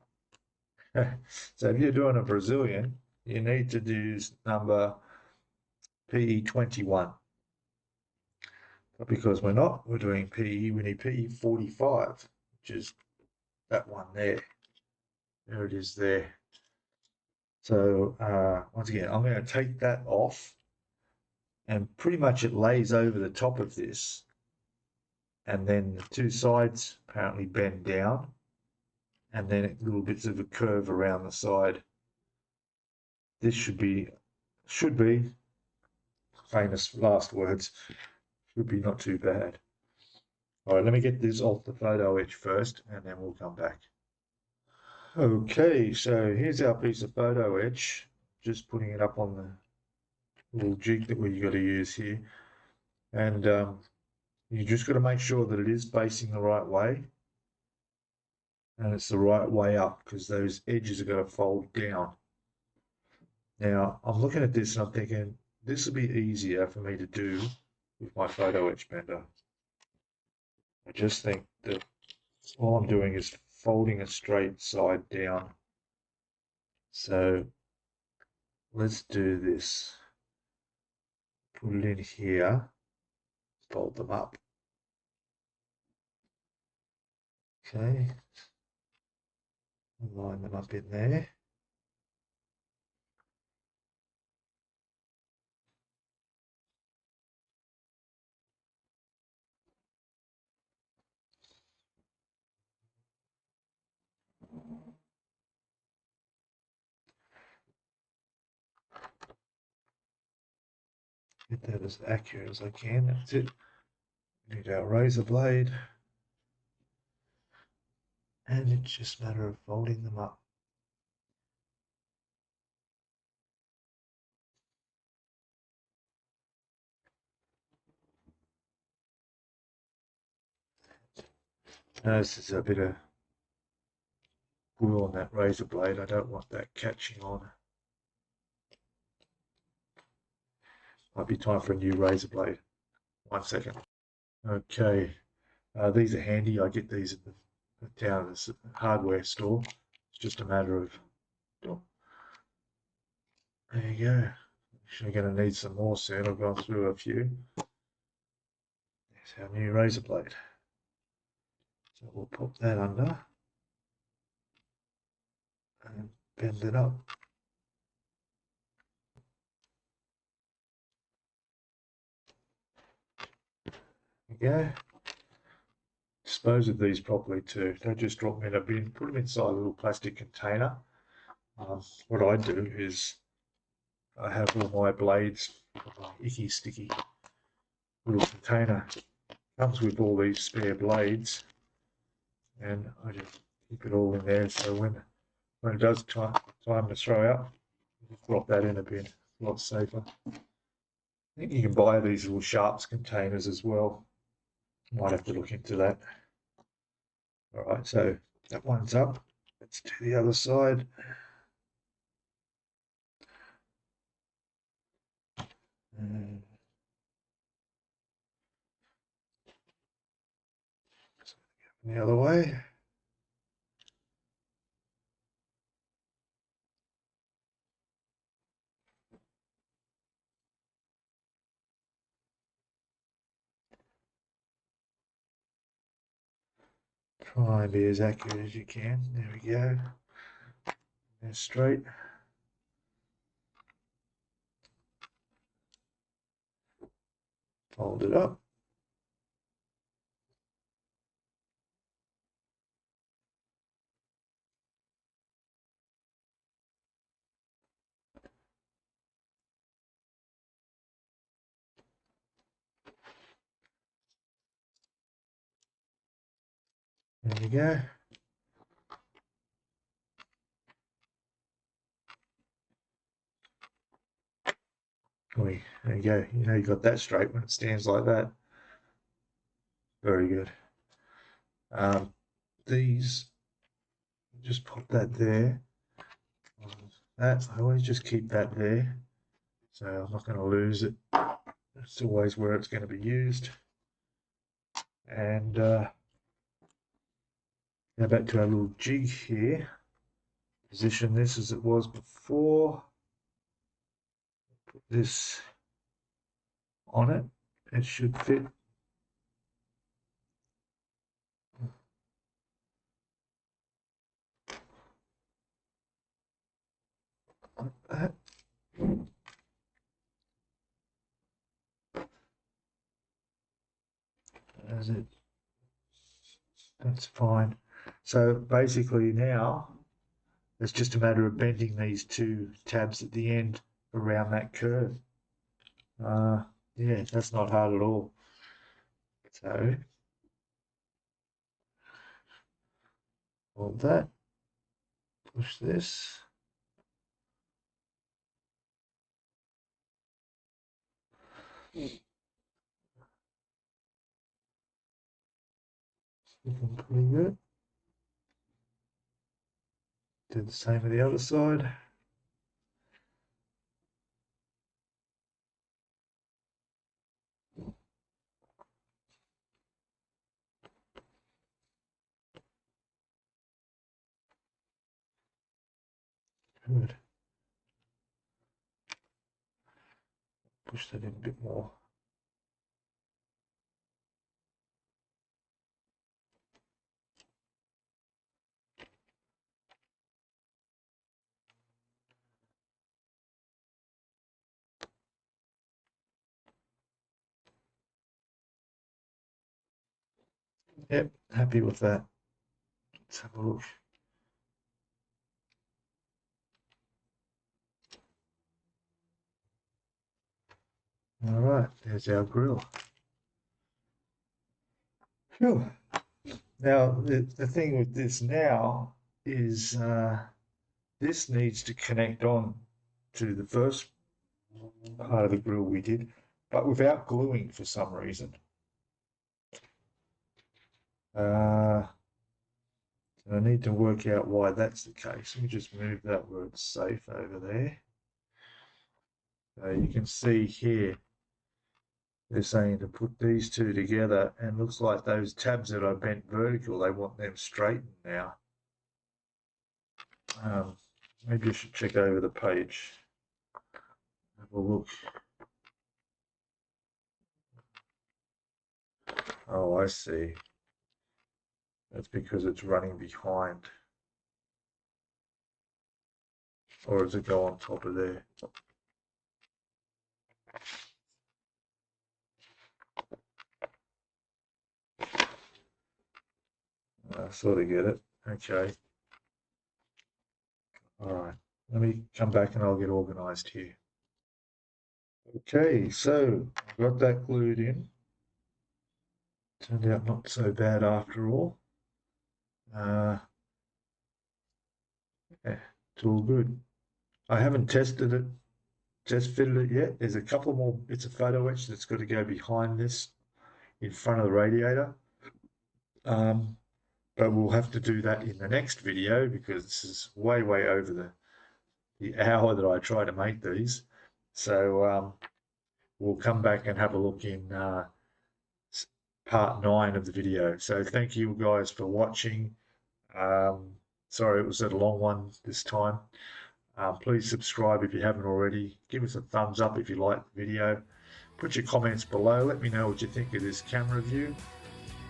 So if you're doing a Brazilian, you need to do number PE21. But because we're not, we're doing PE, we need PE45, which is that one there. There it is there. So once again, I'm going to take that off, and pretty much it lays over the top of this, and then the two sides apparently bend down, and then little bits of a curve around the side. This should be famous last words, should be not too bad. All right, let me get this off the photo etch first, and then we'll come back. Okay, so here's our piece of photo etch. Just putting it up on the little jig that we got to use here, and you just got to make sure that it is facing the right way, and it's the right way up, because those edges are going to fold down. Now I'm looking at this and I'm thinking this will be easier for me to do with my photo etch bender. I just think that all I'm doing is folding it straight side down. So let's do this. Put it in here, fold them up. Okay, line them up in there. Get that as accurate as I can. That's it. Need our razor blade, and it's just a matter of folding them up. Notice there's a bit of glue on that razor blade. I don't want that catching on. Might be time for a new razor blade. 1 second. Okay, these are handy. I get these at the down at the hardware store. It's just a matter of, oh, there you go. Actually going to need some more soon. I've gone through a few. There's our new razor blade. So we'll pop that under and bend it up. go. Dispose of these properly too. Don't just drop them in a bin. Put them inside a little plastic container. What I do is I have all my blades, icky sticky little container. Comes with all these spare blades, and I just keep it all in there. So when it does time to throw out, just drop that in a bin. It's a lot safer. I think you can buy these little sharps containers as well. Might have to look into that. All right, so that one's up. Let's do the other side. The other way. Try and be as accurate as you can. There we go. And straight. Fold it up. There we go. There you go. You know you got that straight when it stands like that. Very good. These, just pop that there. That, I always just keep that there. So I'm not going to lose it. It's always where it's going to be used. And now back to our little jig here. Position this as it was before. Put this on it. It should fit. Like that. That's fine. So basically now it's just a matter of bending these two tabs at the end around that curve. Yeah, that's not hard at all. So hold that, push this. Looking pretty good. Do the same with the other side. Good. Push that in a bit more. Yep, happy with that. Let's have a look. All right, there's our grill. Phew. Now, the thing with this now is this needs to connect on to the first part of the grill we did, but without gluing for some reason. I need to work out why that's the case. Let me just move that where it's safe over there. So you can see here, they're saying to put these two together, and looks like those tabs that I bent vertical, they want them straightened now. Maybe I should check over the page. Have a look. Oh, I see. That's because it's running behind. Or does it go on top of there? I sort of get it. Okay. All right. Let me come back and I'll get organized here. Okay, so I've got that glued in. Turned out not so bad after all. Yeah, it's all good. I haven't tested it, test fitted it yet. There's a couple more bits of photo etch that's got to go behind this in front of the radiator. But we'll have to do that in the next video because this is way over the hour that I try to make these. So we'll come back and have a look in part 9 of the video. So thank you guys for watching. Sorry it was a long one this time. Please subscribe if you haven't already. Give us a thumbs up if you like the video. Put your comments below. Let me know what you think of this camera view.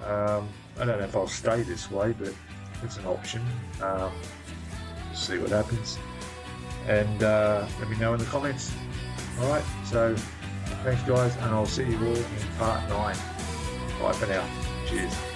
I don't know if I'll stay this way, but it's an option. See what happens. And let me know in the comments. Alright, so thanks guys, and I'll see you all in part 9. Bye for now. Cheers.